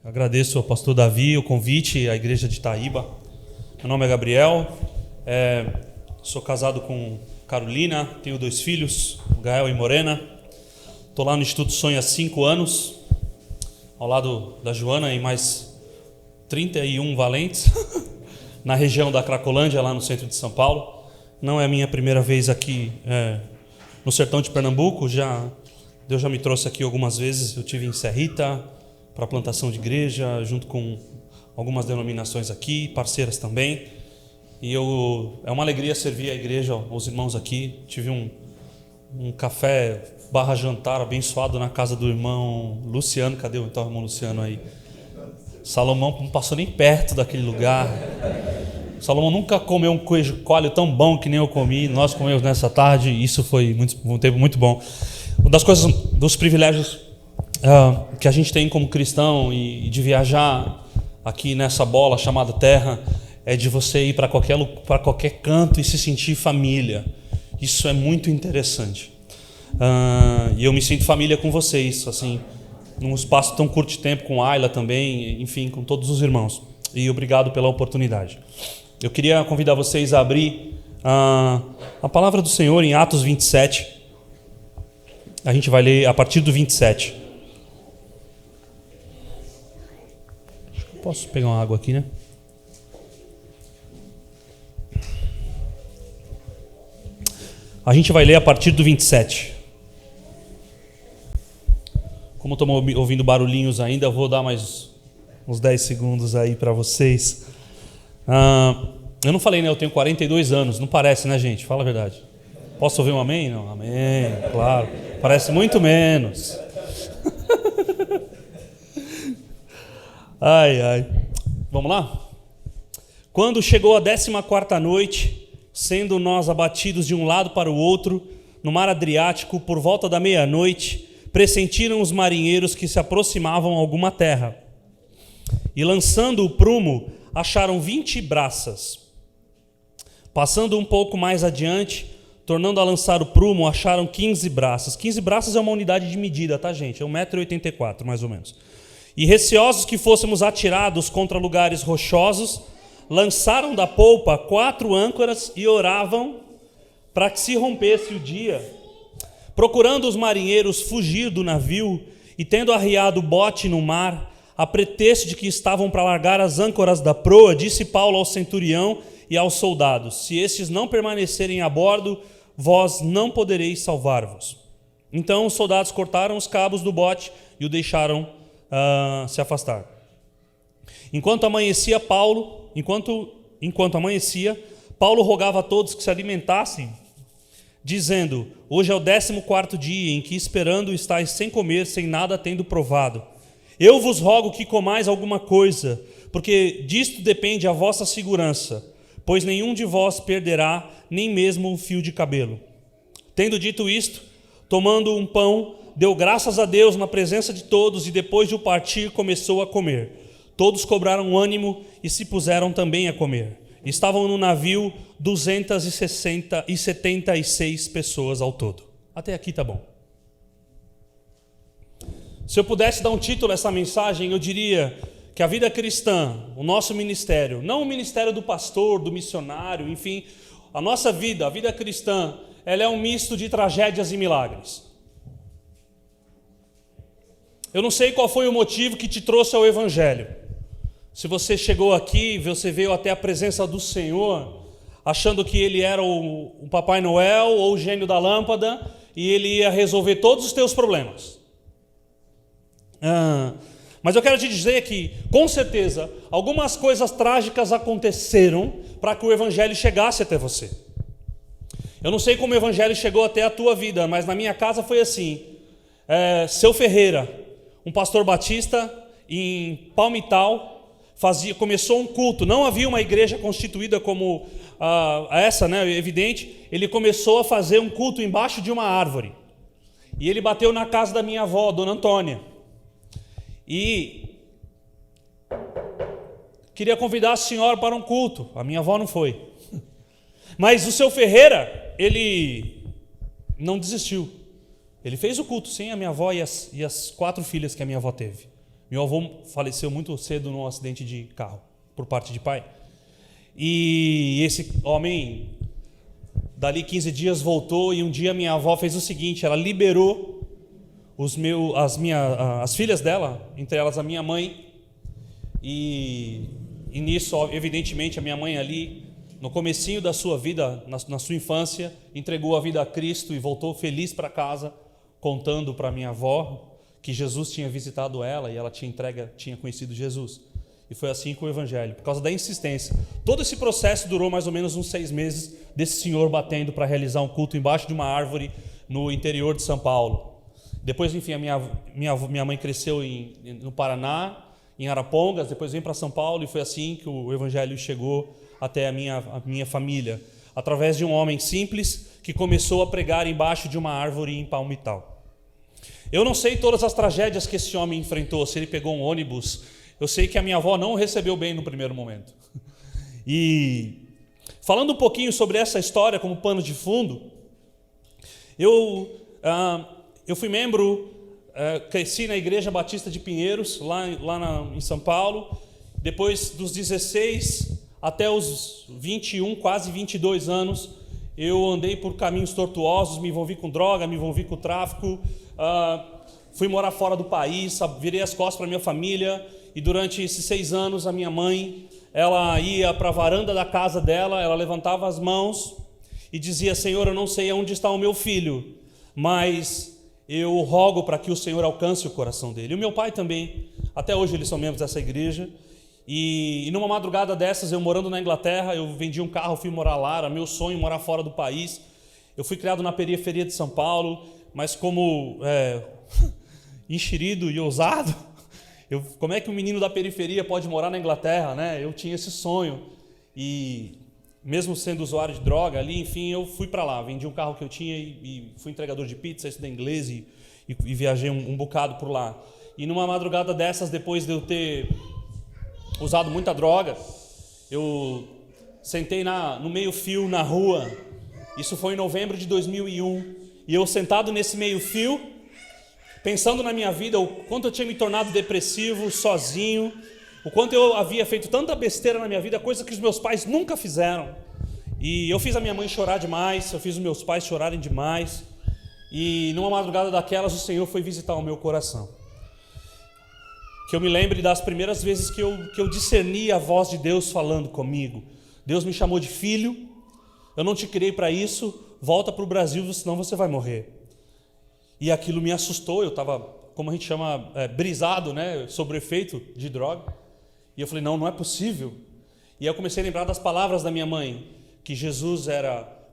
Agradeço ao pastor Davi o convite à igreja de Itaíba. Meu nome é Gabriel, sou casado com Carolina, tenho 2 filhos, Gael e Morena. Estou lá no Instituto Sonho há 5 anos, ao lado da Joana e mais 31 valentes, na região da Cracolândia, lá no centro de São Paulo. Não é a minha primeira vez aqui no sertão de Pernambuco, Deus já me trouxe aqui algumas vezes. Eu tive em Serrita para a plantação de igreja, junto com algumas denominações aqui, parceiras também. E é uma alegria servir a igreja, aos irmãos aqui. Tive um café / jantar abençoado na casa do irmão Luciano. Cadê o irmão Luciano aí? Salomão não passou nem perto daquele lugar. Salomão nunca comeu um queijo coalho tão bom que nem eu comi. Nós comemos nessa tarde e isso foi um tempo muito bom. Uma das coisas, dos privilégios que a gente tem como cristão e de viajar aqui nessa bola chamada terra é de você ir para qualquer canto e se sentir família. Isso é muito interessante. E eu me sinto família com vocês, assim, num espaço tão curto de tempo, com a Ayla também, enfim, com todos os irmãos. E obrigado pela oportunidade. Eu queria convidar vocês a abrir a palavra do Senhor em Atos 27. A gente vai ler a partir do 27. Posso pegar uma água aqui, né? A gente vai ler a partir do 27. Como estou ouvindo barulhinhos ainda, eu vou dar mais uns 10 segundos aí para vocês. Eu não falei, né? Eu tenho 42 anos. Não parece, né, gente? Fala a verdade. Posso ouvir um amém? Não, amém, claro. Parece muito menos. Ai. Vamos lá? Quando chegou a 14ª noite, sendo nós abatidos de um lado para o outro, no mar Adriático, por volta da meia-noite, pressentiram os marinheiros que se aproximavam a alguma terra. E lançando o prumo, acharam 20 braças. Passando um pouco mais adiante, tornando a lançar o prumo, acharam 15 braças. 15 braças é uma unidade de medida, tá, gente? É 1,84 m, mais ou menos. E receosos que fôssemos atirados contra lugares rochosos, lançaram da polpa 4 âncoras e oravam para que se rompesse o dia. Procurando os marinheiros fugir do navio e tendo arriado o bote no mar, a pretexto de que estavam para largar as âncoras da proa, disse Paulo ao centurião e aos soldados: se estes não permanecerem a bordo, vós não podereis salvar-vos. Então os soldados cortaram os cabos do bote e o deixaram se afastar. Enquanto amanhecia, Paulo rogava a todos que se alimentassem, dizendo: hoje é o 14º dia em que, esperando, estáis sem comer, sem nada tendo provado. Eu vos rogo que comais alguma coisa, porque disto depende a vossa segurança, pois nenhum de vós perderá nem mesmo um fio de cabelo. Tendo dito isto, tomando um pão, deu graças a Deus na presença de todos e depois de o partir começou a comer. Todos cobraram ânimo e se puseram também a comer. Estavam no navio 276 pessoas ao todo. Até aqui tá bom. Se eu pudesse dar um título a essa mensagem, eu diria que a vida cristã, o nosso ministério, não o ministério do pastor, do missionário, enfim, a nossa vida, a vida cristã, ela é um misto de tragédias e milagres. Eu não sei qual foi o motivo que te trouxe ao Evangelho. Se você chegou aqui, você veio até a presença do Senhor, achando que Ele era o Papai Noel ou o gênio da lâmpada e Ele ia resolver todos os teus problemas. Mas eu quero te dizer que, com certeza, algumas coisas trágicas aconteceram para que o Evangelho chegasse até você. Eu não sei como o Evangelho chegou até a tua vida, mas na minha casa foi assim. Seu Ferreira, um pastor batista em Palmital, começou um culto. Não havia uma igreja constituída como essa, né? Evidente. Ele começou a fazer um culto embaixo de uma árvore. E ele bateu na casa da minha avó, Dona Antônia. E queria convidar a senhora para um culto. A minha avó não foi. Mas o seu Ferreira, ele não desistiu. Ele fez o culto, sim, a minha avó e as 4 filhas que a minha avó teve. Meu avô faleceu muito cedo num acidente de carro, por parte de pai. E esse homem, dali 15 dias, voltou, e um dia minha avó fez o seguinte: ela liberou as filhas dela, entre elas a minha mãe, e nisso, evidentemente, a minha mãe ali, no comecinho da sua vida, na sua infância, entregou a vida a Cristo e voltou feliz para casa, contando para minha avó que Jesus tinha visitado ela e ela tinha conhecido Jesus. E foi assim com o Evangelho, por causa da insistência. Todo esse processo durou mais ou menos uns 6 meses, desse senhor batendo para realizar um culto embaixo de uma árvore no interior de São Paulo. Depois, enfim, a minha mãe cresceu no Paraná, em Arapongas, depois veio para São Paulo, e foi assim que o Evangelho chegou até a minha família, através de um homem simples que começou a pregar embaixo de uma árvore em Palmital. Eu não sei todas as tragédias que esse homem enfrentou, se ele pegou um ônibus. Eu sei que a minha avó não o recebeu bem no primeiro momento. E falando um pouquinho sobre essa história como pano de fundo, eu fui membro, cresci na Igreja Batista de Pinheiros, lá em São Paulo. Depois dos 16 até os 21, quase 22 anos, eu andei por caminhos tortuosos, me envolvi com droga, me envolvi com tráfico, fui morar fora do país, virei as costas para minha família. E durante esses 6 anos, a minha mãe, ela ia para a varanda da casa dela, ela levantava as mãos e dizia: Senhor, eu não sei onde está o meu filho, mas eu rogo para que o Senhor alcance o coração dele. E o meu pai também, até hoje eles são membros dessa igreja. E numa madrugada dessas, eu morando na Inglaterra, eu vendi um carro, fui morar lá, era meu sonho morar fora do país. Eu fui criado na periferia de São Paulo, mas como enxerido e ousado, como é que um menino da periferia pode morar na Inglaterra, né? Eu tinha esse sonho, e mesmo sendo usuário de droga ali, enfim, eu fui para lá, vendi um carro que eu tinha e fui entregador de pizza, estudei inglês e viajei um bocado por lá. E numa madrugada dessas, depois de eu ter usado muita droga, eu sentei no meio-fio na rua. Isso foi em novembro de 2001, e eu sentado nesse meio-fio, pensando na minha vida, o quanto eu tinha me tornado depressivo, sozinho, o quanto eu havia feito tanta besteira na minha vida, coisa que os meus pais nunca fizeram. E eu fiz a minha mãe chorar demais, eu fiz os meus pais chorarem demais. E numa madrugada daquelas, o Senhor foi visitar o meu coração. Que eu me lembre das primeiras vezes que eu discerni a voz de Deus falando comigo. Deus me chamou de filho: eu não te criei para isso, volta para o Brasil, senão você vai morrer. E aquilo me assustou, eu estava, como a gente chama, brisado, né, sobre o efeito de droga. E eu falei: não é possível. E aí eu comecei a lembrar das palavras da minha mãe, que Jesus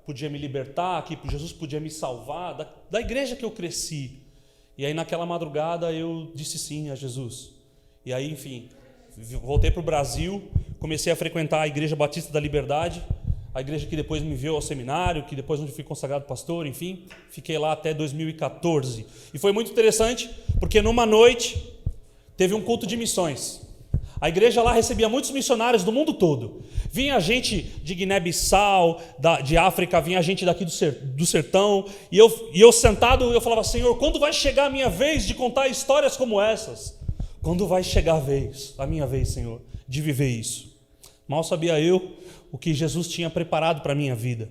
podia me libertar, que Jesus podia me salvar, da igreja que eu cresci. E aí naquela madrugada eu disse sim a Jesus. E aí, enfim, voltei para o Brasil, comecei a frequentar a Igreja Batista da Liberdade, a igreja que depois me enviou ao seminário, que depois onde fui consagrado pastor, enfim, fiquei lá até 2014. E foi muito interessante, porque numa noite teve um culto de missões. A igreja lá recebia muitos missionários do mundo todo. Vinha gente de Guiné-Bissau, de África, vinha gente daqui do sertão, e eu sentado, eu falava: Senhor, quando vai chegar a minha vez de contar histórias como essas? Quando vai chegar a minha vez, Senhor, de viver isso? Mal sabia eu o que Jesus tinha preparado para a minha vida.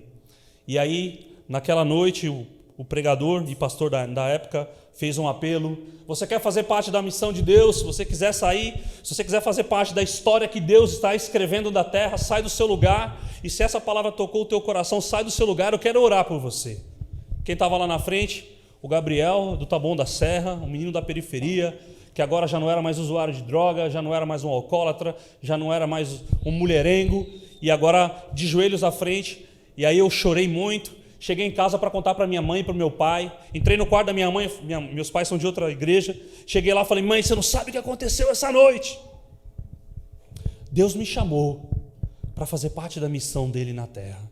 E aí, naquela noite, o pregador e pastor da época fez um apelo: você quer fazer parte da missão de Deus? Se você quiser sair, se você quiser fazer parte da história que Deus está escrevendo da terra, sai do seu lugar, e se essa palavra tocou o teu coração, sai do seu lugar, eu quero orar por você. Quem estava lá na frente? O Gabriel, do Taboão da Serra, um menino da periferia, que agora já não era mais usuário de droga, já não era mais um alcoólatra, já não era mais um mulherengo, e agora de joelhos à frente. E aí eu chorei muito, cheguei em casa para contar para minha mãe e para o meu pai, entrei no quarto da minha mãe, meus pais são de outra igreja, cheguei lá e falei: mãe, você não sabe o que aconteceu essa noite? Deus me chamou para fazer parte da missão dele na terra,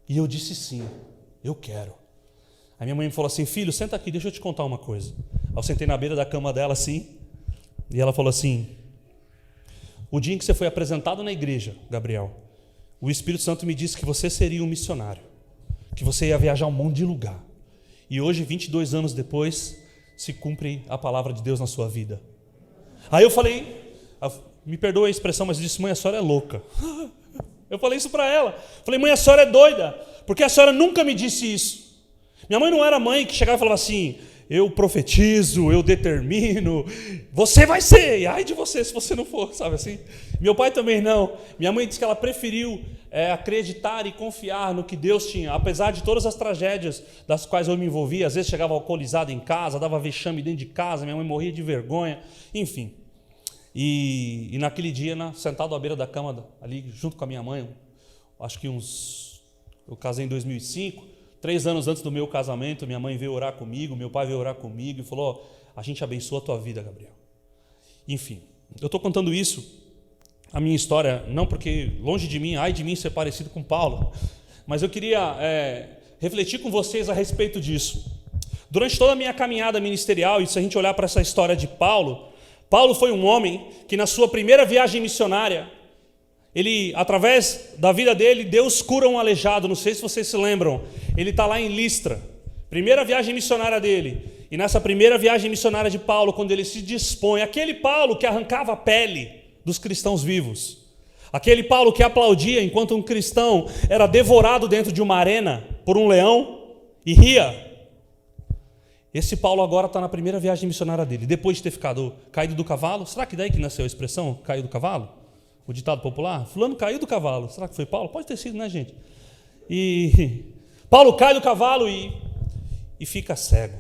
e eu disse sim, eu quero. Aí minha mãe me falou assim: filho, senta aqui, deixa eu te contar uma coisa. Aí eu sentei na beira da cama dela assim, e ela falou assim: o dia em que você foi apresentado na igreja, Gabriel, o Espírito Santo me disse que você seria um missionário, que você ia viajar um monte de lugar. E hoje, 22 anos depois, se cumpre a palavra de Deus na sua vida. Aí eu falei, me perdoa a expressão, mas eu disse, mãe, a senhora é louca. Eu falei isso para ela. Falei, mãe, a senhora é doida, porque a senhora nunca me disse isso. Minha mãe não era mãe que chegava e falava assim, eu profetizo, eu determino, você vai ser, e ai de você se você não for, sabe assim? Meu pai também não. Minha mãe disse que ela preferiu acreditar e confiar no que Deus tinha, apesar de todas as tragédias das quais eu me envolvia. Às vezes chegava alcoolizado em casa, dava vexame dentro de casa, minha mãe morria de vergonha, enfim. E naquele dia, sentado à beira da cama, ali junto com a minha mãe, acho que eu casei em 2005, 3 anos antes do meu casamento, minha mãe veio orar comigo, meu pai veio orar comigo e falou, a gente abençoa a tua vida, Gabriel. Enfim, eu estou contando isso, a minha história, não porque longe de mim, ai de mim ser parecido com Paulo, mas eu queria refletir com vocês a respeito disso. Durante toda a minha caminhada ministerial, e se a gente olhar para essa história de Paulo foi um homem que na sua primeira viagem missionária, ele, através da vida dele, Deus cura um aleijado, não sei se vocês se lembram, ele está lá em Listra, primeira viagem missionária dele, e nessa primeira viagem missionária de Paulo, quando ele se dispõe, aquele Paulo que arrancava a pele dos cristãos vivos, aquele Paulo que aplaudia enquanto um cristão era devorado dentro de uma arena por um leão e ria. Esse Paulo agora está na primeira viagem missionária dele, depois de ter ficado caído do cavalo. Será que daí que nasceu a expressão, caiu do cavalo? O ditado popular? Fulano caiu do cavalo. Será que foi Paulo? Pode ter sido, né, gente? E Paulo cai do cavalo e fica cego.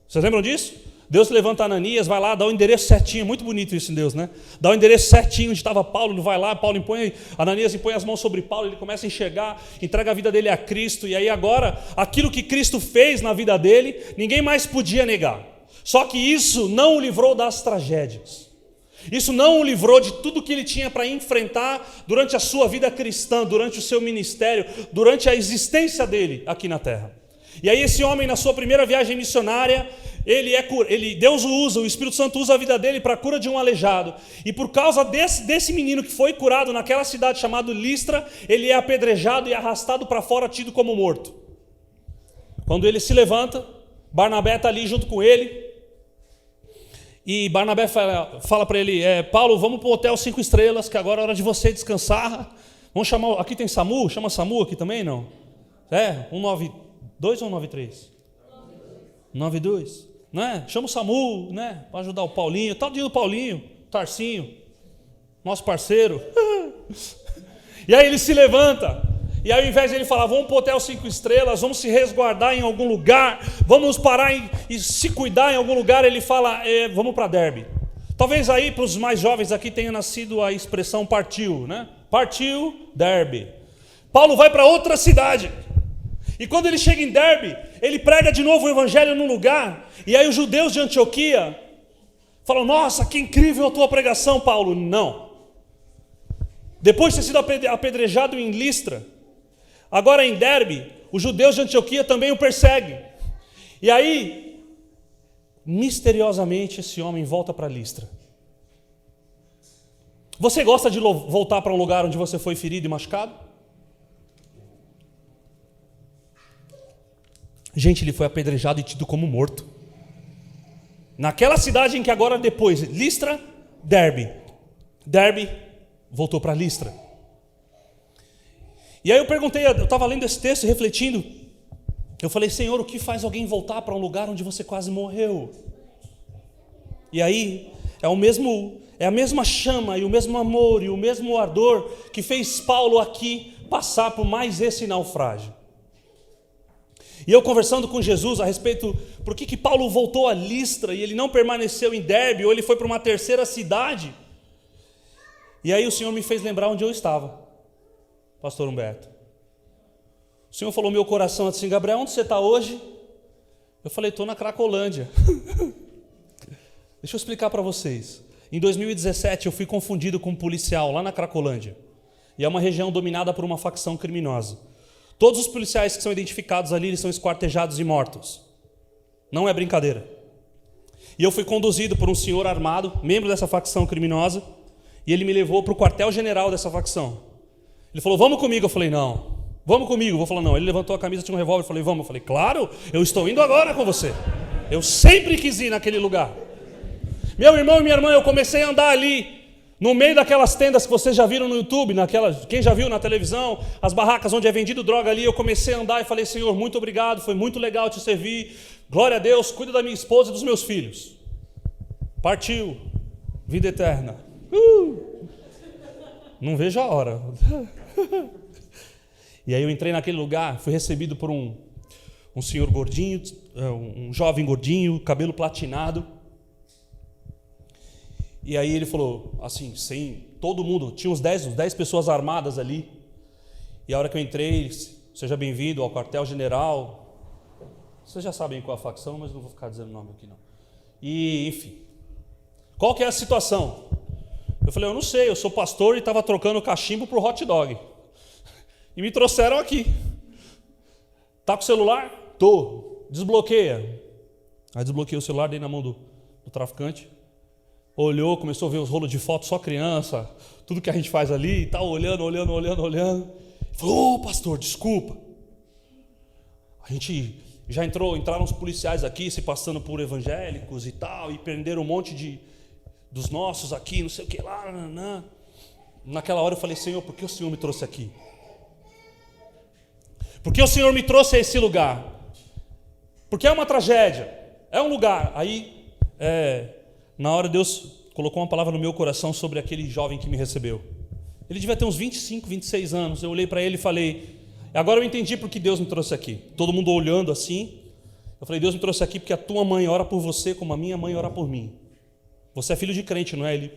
Vocês lembram disso? Deus levanta Ananias, vai lá, dá o endereço certinho. Muito bonito isso em Deus, né? Dá o endereço certinho onde estava Paulo, ele vai lá, Ananias impõe as mãos sobre Paulo, ele começa a enxergar, entrega a vida dele a Cristo, e aí agora, aquilo que Cristo fez na vida dele, ninguém mais podia negar. Só que isso não o livrou das tragédias. Isso não o livrou de tudo que ele tinha para enfrentar durante a sua vida cristã, durante o seu ministério, durante a existência dele aqui na terra. E aí esse homem, na sua primeira viagem missionária, Deus o usa, o Espírito Santo usa a vida dele para a cura de um aleijado. E por causa desse menino que foi curado naquela cidade chamada Listra, ele é apedrejado e arrastado para fora, tido como morto. Quando ele se levanta, Barnabé está ali junto com ele, e Barnabé fala para ele, Paulo, vamos para o hotel 5 estrelas, que agora é hora de você descansar. Vamos chamar, aqui tem SAMU, chama SAMU aqui também, não? 192 ou 193? 92, né? Chama o SAMU, né? Para ajudar o Paulinho, tal dia do Paulinho, Tarcinho, nosso parceiro. E aí ele se levanta, e ao invés de ele falar, vamos para o hotel 5 estrelas, vamos se resguardar em algum lugar, vamos parar e se cuidar em algum lugar, ele fala, vamos para Derbe. Talvez aí para os mais jovens aqui tenha nascido a expressão partiu, né? Partiu, Derbe. Paulo vai para outra cidade. E quando ele chega em Derbe, ele prega de novo o evangelho num lugar, e aí os judeus de Antioquia falam, nossa, que incrível a tua pregação, Paulo. Não. Depois de ter sido apedrejado em Listra, agora em Derbe, os judeus de Antioquia também o perseguem. E aí, misteriosamente, esse homem volta para Listra. Você gosta de voltar para um lugar onde você foi ferido e machucado? Gente, ele foi apedrejado e tido como morto. Naquela cidade em que agora depois, Listra, Derbe. Derbe voltou para Listra. E aí eu perguntei, eu estava lendo esse texto, refletindo. Eu falei, Senhor, o que faz alguém voltar para um lugar onde você quase morreu? E aí, é a mesma chama e o mesmo amor e o mesmo ardor que fez Paulo aqui passar por mais esse naufrágio. E eu conversando com Jesus a respeito por que Paulo voltou a Listra e ele não permaneceu em Derbe, ou ele foi para uma terceira cidade. E aí o Senhor me fez lembrar onde eu estava, pastor Humberto. O Senhor falou no meu coração assim, Gabriel, onde você está hoje? Eu falei, estou na Cracolândia. Deixa eu explicar para vocês. Em 2017 eu fui confundido com um policial lá na Cracolândia. E é uma região dominada por uma facção criminosa. Todos os policiais que são identificados ali, eles são esquartejados e mortos. Não é brincadeira. E eu fui conduzido por um senhor armado, membro dessa facção criminosa, e ele me levou para o quartel-general dessa facção. Ele falou, vamos comigo. Eu falei, não. Vamos comigo. Eu vou falar, não. Ele levantou a camisa, tinha um revólver. Eu falei, vamos. Eu falei, claro, eu estou indo agora com você. Eu sempre quis ir naquele lugar. Meu irmão e minha irmã, eu comecei a andar ali, no meio daquelas tendas que vocês já viram no YouTube, quem já viu na televisão, as barracas onde é vendido droga ali, eu comecei a andar e falei, Senhor, muito obrigado, foi muito legal te servir, glória a Deus, cuida da minha esposa e dos meus filhos. Partiu, vida eterna. Não vejo a hora. E aí eu entrei naquele lugar, fui recebido por um senhor gordinho, um jovem gordinho, cabelo platinado. E aí ele falou assim, sem todo mundo, tinha uns 10 pessoas armadas ali. E a hora que eu entrei, seja bem-vindo ao quartel-general. Vocês já sabem qual é a facção, mas não vou ficar dizendo o nome aqui não. E, enfim, qual que é a situação? Eu falei, eu não sei, eu sou pastor e estava trocando cachimbo por hot dog. E me trouxeram aqui. Tá com o celular? Tô. Desbloqueia. Aí desbloqueei o celular, dei na mão do traficante. Olhou, começou a ver os rolos de foto, só criança, tudo que a gente faz ali, e tal, olhando. Falou, pastor, desculpa. A gente já entraram os policiais aqui, se passando por evangélicos e tal, e prenderam um monte dos nossos aqui, não sei o que lá. Naquela hora eu falei, Senhor, por que o Senhor me trouxe aqui? Por que o Senhor me trouxe a esse lugar? Porque é uma tragédia, é um lugar. Aí, na hora Deus colocou uma palavra no meu coração sobre aquele jovem que me recebeu. Ele devia ter uns 25, 26 anos. Eu olhei para ele e falei, agora eu entendi por que Deus me trouxe aqui. Todo mundo olhando assim. Eu falei, Deus me trouxe aqui porque a tua mãe ora por você como a minha mãe ora por mim. Você é filho de crente, não é?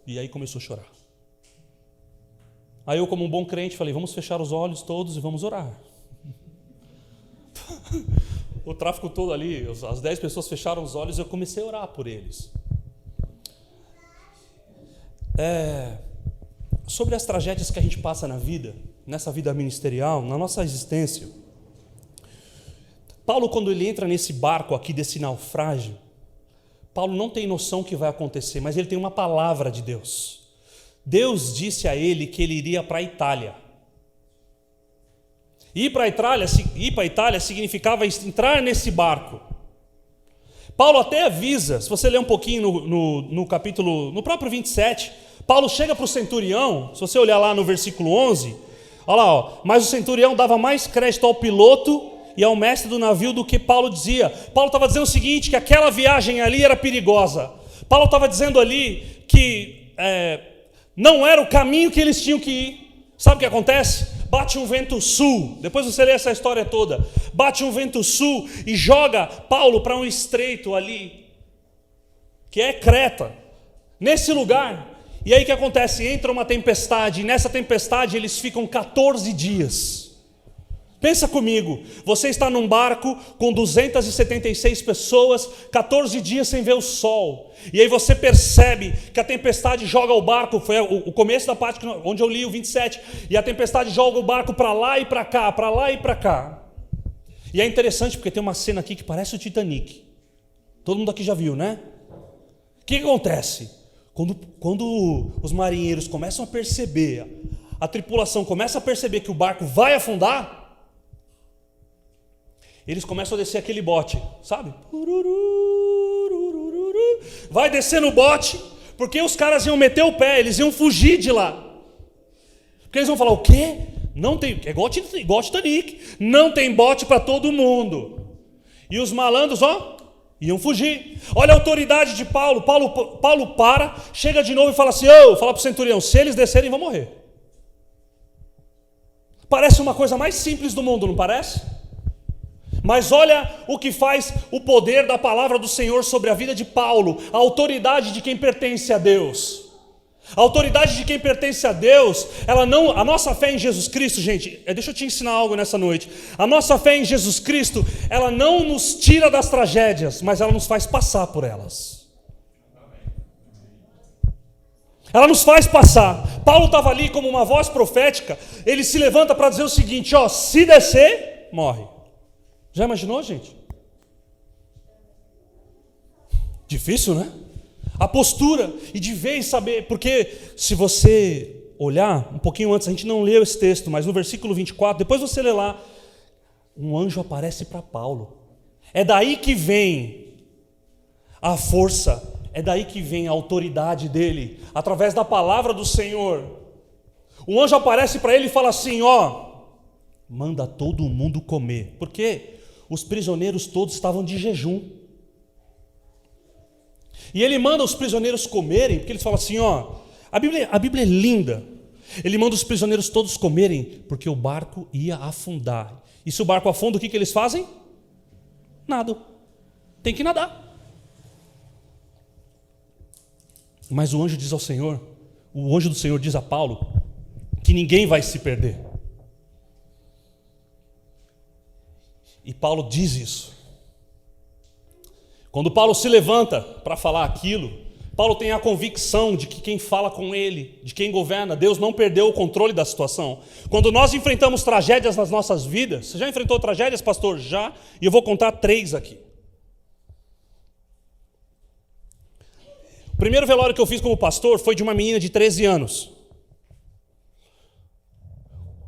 E aí começou a chorar. Aí eu, como um bom crente, falei, vamos fechar os olhos todos e vamos orar. O tráfico todo ali, as 10 pessoas fecharam os olhos e eu comecei a orar por eles. Sobre as tragédias que a gente passa na vida, nessa vida ministerial, na nossa existência. Paulo, quando ele entra nesse barco aqui, desse naufrágio, Paulo não tem noção do que vai acontecer, mas ele tem uma palavra de Deus. Deus disse a ele que ele iria para a Itália. Ir para a Itália significava entrar nesse barco. Paulo até avisa, se você ler um pouquinho no capítulo, no próprio 27, Paulo chega para o centurião, se você olhar lá no versículo 11, olha lá, mas o centurião dava mais crédito ao piloto e ao mestre do navio do que Paulo dizia. Paulo estava dizendo o seguinte, que aquela viagem ali era perigosa. Paulo estava dizendo ali que não era o caminho que eles tinham que ir. Sabe o que acontece? Bate um vento sul, depois você lê essa história toda, bate um vento sul e joga Paulo para um estreito ali, que é Creta, nesse lugar. E aí o que acontece? Entra uma tempestade, e nessa tempestade eles ficam 14 dias. Pensa comigo, você está num barco com 276 pessoas, 14 dias sem ver o sol. E aí você percebe que a tempestade joga o barco, foi o começo da parte onde eu li o 27, e a tempestade joga o barco para lá e para cá, para lá e para cá. E é interessante porque tem uma cena aqui que parece o Titanic. Todo mundo aqui já viu, né? O que acontece? Quando os marinheiros começam a perceber, a tripulação começa a perceber que o barco vai afundar, eles começam a descer aquele bote, sabe? Vai descer no bote, porque os caras iam meter o pé, eles iam fugir de lá. Porque eles vão falar, o quê? Não tem, é igual Titanic, não tem bote para todo mundo. E os malandros, iam fugir. Olha a autoridade de Paulo. Paulo para, chega de novo e fala assim, fala para o centurião, se eles descerem vão morrer. Parece uma coisa mais simples do mundo, não parece? Mas olha o que faz o poder da palavra do Senhor sobre a vida de Paulo, a autoridade de quem pertence a Deus. A autoridade de quem pertence a Deus, a nossa fé em Jesus Cristo, gente, deixa eu te ensinar algo nessa noite. A nossa fé em Jesus Cristo, ela não nos tira das tragédias, mas ela nos faz passar por elas. Ela nos faz passar. Paulo estava ali como uma voz profética, ele se levanta para dizer o seguinte, se descer, morre. Já imaginou, gente? Difícil, né? A postura, e de vez saber, porque se você olhar um pouquinho antes, a gente não leu esse texto, mas no versículo 24, depois você lê lá, um anjo aparece para Paulo. É daí que vem a força é daí que vem a autoridade dele, através da palavra do Senhor. O anjo aparece para ele e fala assim, manda todo mundo comer. Por quê? Os prisioneiros todos estavam de jejum. E ele manda os prisioneiros comerem, porque ele fala assim, a Bíblia é linda. Ele manda os prisioneiros todos comerem, porque o barco ia afundar. E se o barco afunda, o que eles fazem? Nada. Tem que nadar. Mas o anjo diz ao Senhor, o anjo do Senhor diz a Paulo, que ninguém vai se perder. E Paulo diz isso. Quando Paulo se levanta para falar aquilo, Paulo tem a convicção de que quem fala com ele, de quem governa, Deus não perdeu o controle da situação. Quando nós enfrentamos tragédias nas nossas vidas, você já enfrentou tragédias, pastor? Já, e eu vou contar 3 aqui. O primeiro velório que eu fiz como pastor foi de uma menina de 13 anos.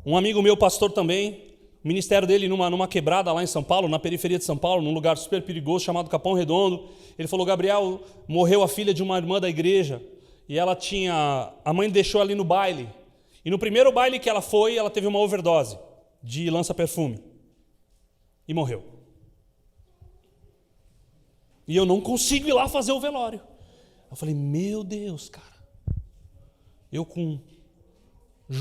Um amigo meu, pastor também, o ministério dele numa quebrada lá em São Paulo, na periferia de São Paulo, num lugar super perigoso chamado Capão Redondo. Ele falou, Gabriel, morreu a filha de uma irmã da igreja, e a mãe deixou ali no baile. E no primeiro baile que ela foi, ela teve uma overdose de lança-perfume. E morreu. E eu não consigo ir lá fazer o velório. Eu falei, meu Deus, cara. Eu com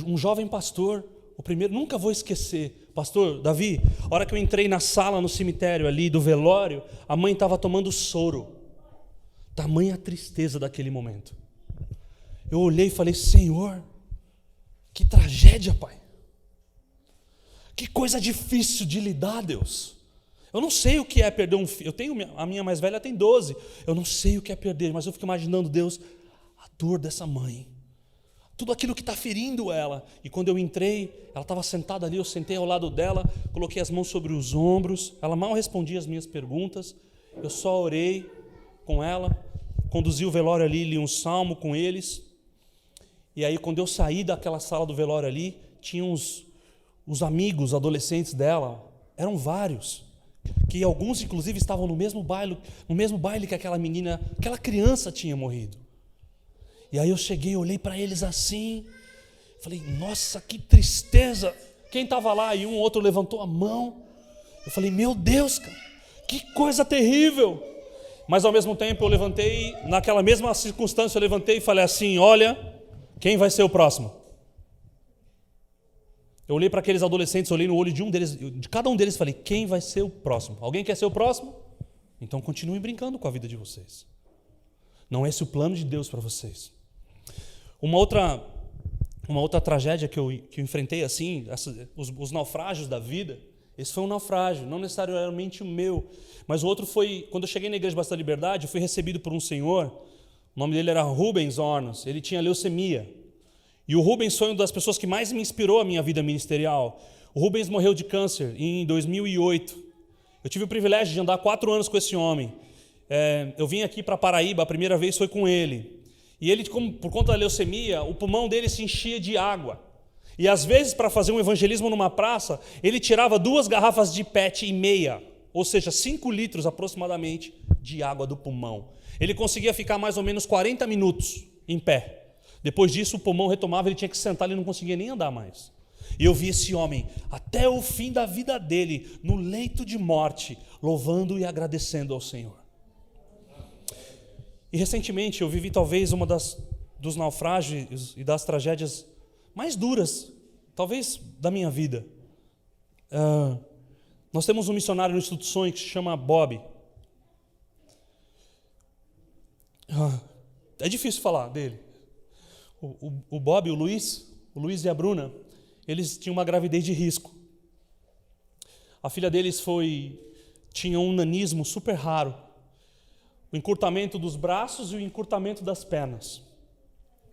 um jovem pastor, o primeiro, nunca vou esquecer. Pastor Davi, a hora que eu entrei na sala, no cemitério ali do velório, a mãe estava tomando soro. Tamanha a tristeza daquele momento. Eu olhei e falei, Senhor, que tragédia, Pai. Que coisa difícil de lidar, Deus. Eu não sei o que é perder um filho. A minha mais velha tem 12. Eu não sei o que é perder, mas eu fico imaginando, Deus, a dor dessa mãe. Tudo aquilo que está ferindo ela. E quando eu entrei, ela estava sentada ali, eu sentei ao lado dela, coloquei as mãos sobre os ombros, ela mal respondia as minhas perguntas, eu só orei com ela, conduzi o velório ali, li um salmo com eles. E aí quando eu saí daquela sala do velório ali, tinha os amigos, adolescentes dela, eram vários, que alguns inclusive estavam no mesmo baile que aquela menina, aquela criança tinha morrido. E aí eu cheguei, olhei para eles assim, falei, nossa, que tristeza. Quem estava lá? E um outro levantou a mão. Eu falei, meu Deus, cara, que coisa terrível. Mas ao mesmo tempo eu levantei, naquela mesma circunstância eu levantei e falei assim, olha, quem vai ser o próximo? Eu olhei para aqueles adolescentes, olhei no olho de cada um deles e falei, quem vai ser o próximo? Alguém quer ser o próximo? Então continuem brincando com a vida de vocês. Não é esse o plano de Deus para vocês. Uma outra tragédia que eu enfrentei assim, os naufrágios da vida, esse foi um naufrágio, não necessariamente o meu, mas o outro foi, quando eu cheguei na Igreja Batista da Liberdade, eu fui recebido por um senhor, o nome dele era Rubens Ornos, ele tinha leucemia, e o Rubens foi uma das pessoas que mais me inspirou a minha vida ministerial. O Rubens morreu de câncer em 2008, eu tive o privilégio de andar 4 anos com esse homem. Eu vim aqui para Paraíba, a primeira vez foi com ele. E ele, por conta da leucemia, o pulmão dele se enchia de água. E às vezes, para fazer um evangelismo numa praça, ele tirava 2 garrafas de PET e meia, ou seja, 5 litros aproximadamente de água do pulmão. Ele conseguia ficar mais ou menos 40 minutos em pé. Depois disso, o pulmão retomava, ele tinha que sentar, ele não conseguia nem andar mais. E eu vi esse homem, até o fim da vida dele, no leito de morte, louvando e agradecendo ao Senhor. E recentemente eu vivi talvez uma dos naufrágios e das tragédias mais duras, talvez da minha vida. Nós temos um missionário no Instituto Sonho que se chama Bob. É difícil falar dele. O Bob, o Luiz e a Bruna, eles tinham uma gravidez de risco. A filha deles tinha um nanismo super raro. O encurtamento dos braços e o encurtamento das pernas.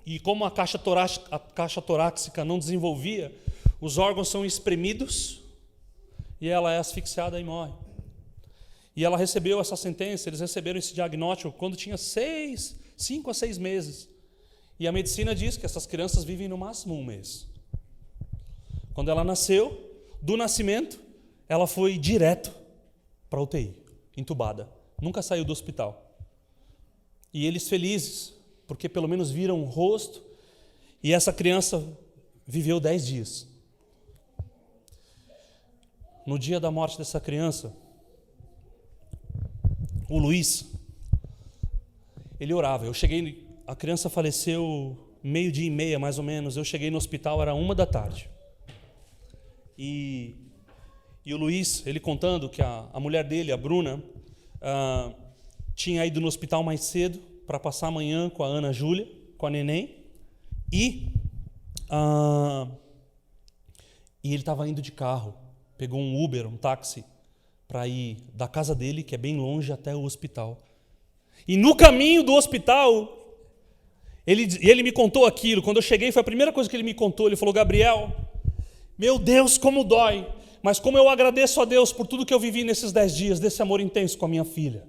E como a caixa torácica não desenvolvia, os órgãos são espremidos e ela é asfixiada e morre. E ela recebeu essa sentença, eles receberam esse diagnóstico quando tinha 5 a 6 meses. E a medicina diz que essas crianças vivem no máximo 1 mês. Quando ela nasceu, do nascimento, ela foi direto para a UTI, entubada. Nunca saiu do hospital. E eles felizes, porque pelo menos viram o rosto, e essa criança viveu 10 dias. No dia da morte dessa criança, o Luiz, ele orava. A criança faleceu 12:30, mais ou menos. Eu cheguei no hospital, era 1h. E o Luiz, ele contando que a mulher dele, a Bruna, tinha ido no hospital mais cedo para passar a manhã com a Ana Júlia, com a neném, e ele estava indo de carro, pegou um Uber, um táxi, para ir da casa dele, que é bem longe, até o hospital. E no caminho do hospital, ele me contou aquilo. Quando eu cheguei, foi a primeira coisa que ele me contou. Ele falou: Gabriel, meu Deus, como dói, mas como eu agradeço a Deus por tudo que eu vivi nesses 10 dias, desse amor intenso com a minha filha.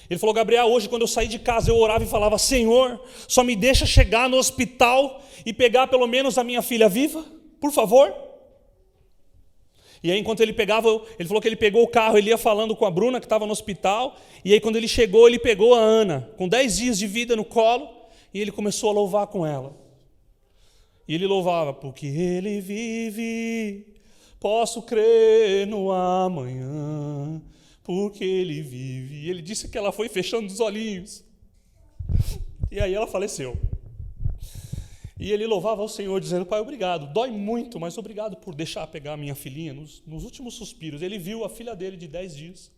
Ele falou: Gabriel, hoje quando eu saí de casa, eu orava e falava: Senhor, só me deixa chegar no hospital e pegar pelo menos a minha filha viva, por favor. E aí enquanto ele pegava, ele falou que ele pegou o carro, ele ia falando com a Bruna, que estava no hospital, e aí quando ele chegou, ele pegou a Ana, com 10 dias de vida no colo, e ele começou a louvar com ela. E ele louvava: porque ele vive, posso crer no amanhã, porque ele vive. E ele disse que ela foi fechando os olhinhos. E aí ela faleceu. E ele louvava ao Senhor, dizendo: Pai, obrigado. Dói muito, mas obrigado por deixar pegar a minha filhinha nos últimos suspiros. Ele viu a filha dele de 10 dias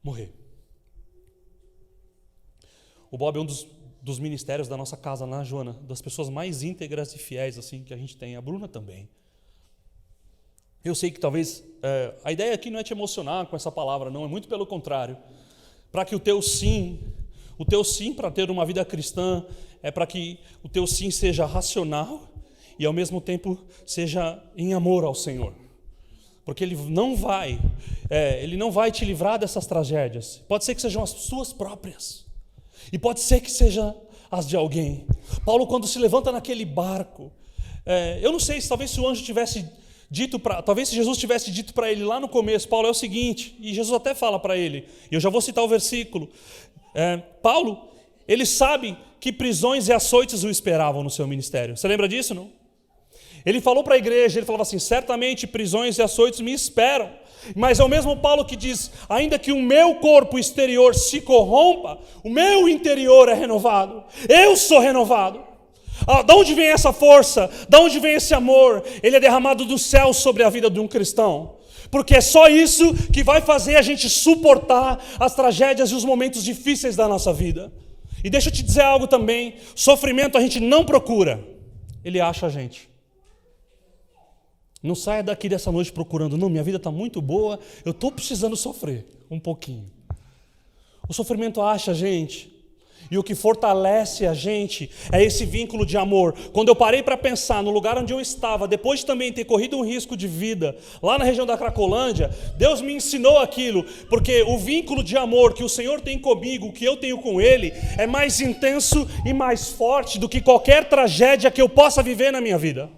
morrer. O Bob é um dos ministérios da nossa casa lá, Joana, das pessoas mais íntegras e fiéis assim que a gente tem. A Bruna também. Eu sei que talvez a ideia aqui não é te emocionar com essa palavra, não, é muito pelo contrário. Para que o teu sim para ter uma vida cristã, é para que o teu sim seja racional e ao mesmo tempo seja em amor ao Senhor. Porque Ele não vai te livrar dessas tragédias. Pode ser que sejam as suas próprias. E pode ser que seja as de alguém. Paulo, quando se levanta naquele barco, eu não sei se talvez se o anjo tivesse talvez se Jesus tivesse dito para ele lá no começo: Paulo, é o seguinte, e Jesus até fala para ele, e eu já vou citar o versículo, Paulo, ele sabe que prisões e açoites o esperavam no seu ministério. Você lembra disso, não? Ele falou para a igreja, ele falava assim: certamente prisões e açoites me esperam. Mas é o mesmo Paulo que diz: ainda que o meu corpo exterior se corrompa, o meu interior é renovado. Eu sou renovado. Da onde vem essa força? Da onde vem esse amor? Ele é derramado do céu sobre a vida de um cristão. Porque é só isso que vai fazer a gente suportar as tragédias e os momentos difíceis da nossa vida. E deixa eu te dizer algo também: sofrimento a gente não procura, ele acha a gente. Não saia daqui dessa noite procurando: não, minha vida está muito boa, eu estou precisando sofrer um pouquinho. O sofrimento acha a gente. E o que fortalece a gente é esse vínculo de amor. Quando eu parei para pensar no lugar onde eu estava, depois de também ter corrido um risco de vida, lá na região da Cracolândia, Deus me ensinou aquilo, porque o vínculo de amor que o Senhor tem comigo, que eu tenho com Ele, é mais intenso e mais forte do que qualquer tragédia que eu possa viver na minha vida.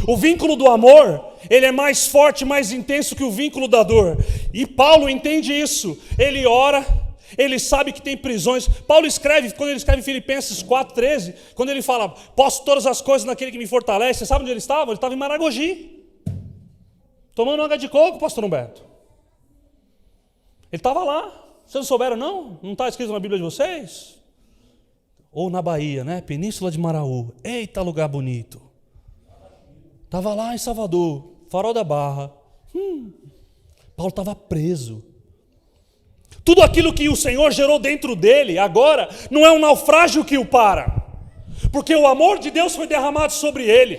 O vínculo do amor, ele é mais forte, mais intenso que o vínculo da dor. E Paulo entende isso. Ele ora, ele sabe que tem prisões. Paulo escreve, quando ele escreve Filipenses 4,13, quando ele fala: posso todas as coisas naquele que me fortalece. Você sabe onde ele estava? Ele estava em Maragogi, tomando água de coco, pastor Humberto. Ele estava lá. Vocês não souberam, não? Não está escrito na Bíblia de vocês? Ou na Bahia, né? Península de Maraú. Eita, lugar bonito. Estava lá em Salvador, Farol da Barra. Paulo estava preso. Tudo aquilo que o Senhor gerou dentro dele, agora, não é um naufrágio que o para. Porque o amor de Deus foi derramado sobre ele.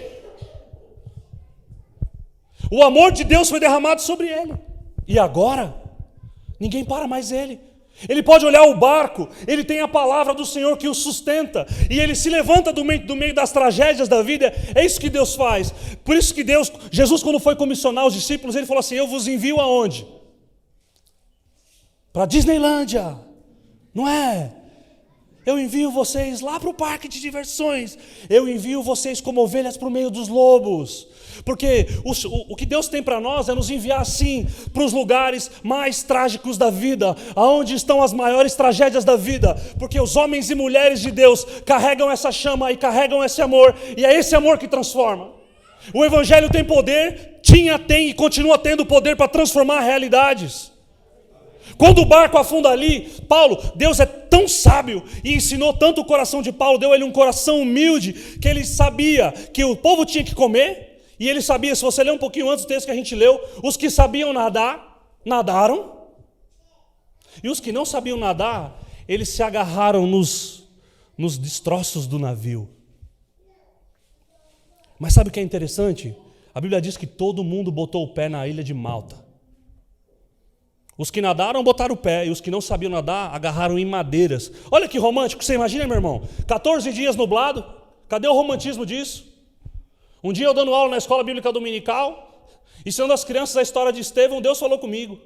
O amor de Deus foi derramado sobre ele. E agora, ninguém para mais ele. Ele pode olhar o barco, ele tem a palavra do Senhor que o sustenta, e ele se levanta do meio das tragédias da vida. É isso que Deus faz. Por isso que Jesus, quando foi comissionar os discípulos, ele falou assim: eu vos envio aonde? Para Disneylândia, não é? Eu envio vocês lá para o parque de diversões. Eu envio vocês como ovelhas para o meio dos lobos. Porque o que Deus tem para nós é nos enviar assim para os lugares mais trágicos da vida, aonde estão as maiores tragédias da vida. Porque os homens e mulheres de Deus carregam essa chama e carregam esse amor, e é esse amor que transforma. O Evangelho tem poder, tem e continua tendo poder para transformar realidades. Quando o barco afunda ali, Deus é tão sábio e ensinou tanto o coração de Paulo, deu ele um coração humilde, que ele sabia que o povo tinha que comer, e ele sabia, se você ler um pouquinho antes do texto que a gente leu, os que sabiam nadar, nadaram, e os que não sabiam nadar, eles se agarraram nos destroços do navio. Mas sabe o que é interessante? A Bíblia diz que todo mundo botou o pé na ilha de Malta. Os que nadaram botaram o pé, e os que não sabiam nadar agarraram em madeiras. Olha que romântico, você imagina, meu irmão? 14 dias nublado, cadê o romantismo disso? Um dia eu dando aula na escola bíblica dominical, ensinando as crianças a história de Estevão, Deus falou comigo.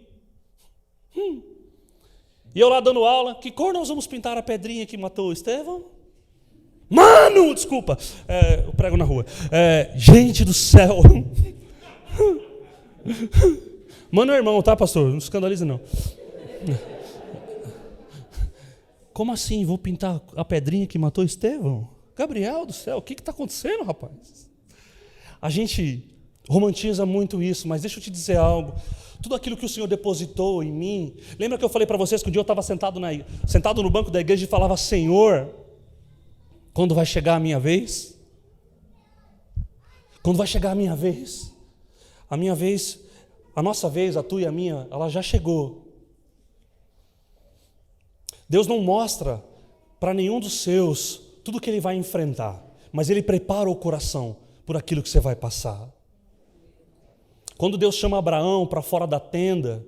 E eu lá dando aula, que cor nós vamos pintar a pedrinha que matou Estevão? Mano, desculpa, eu prego na rua. Gente do céu. Mano é irmão, tá, pastor? Não escandaliza, não. Como assim? Vou pintar a pedrinha que matou Estevão? Gabriel do céu, o que está acontecendo, rapaz? A gente romantiza muito isso, mas deixa eu te dizer algo. Tudo aquilo que o Senhor depositou em mim. Lembra que eu falei para vocês que um dia eu estava sentado no banco da igreja e falava: Senhor, quando vai chegar a minha vez? Quando vai chegar a minha vez? A minha vez, a nossa vez, a tua e a minha, ela já chegou. Deus não mostra para nenhum dos seus tudo que Ele vai enfrentar, mas Ele prepara o coração por aquilo que você vai passar. Quando Deus chama Abraão para fora da tenda,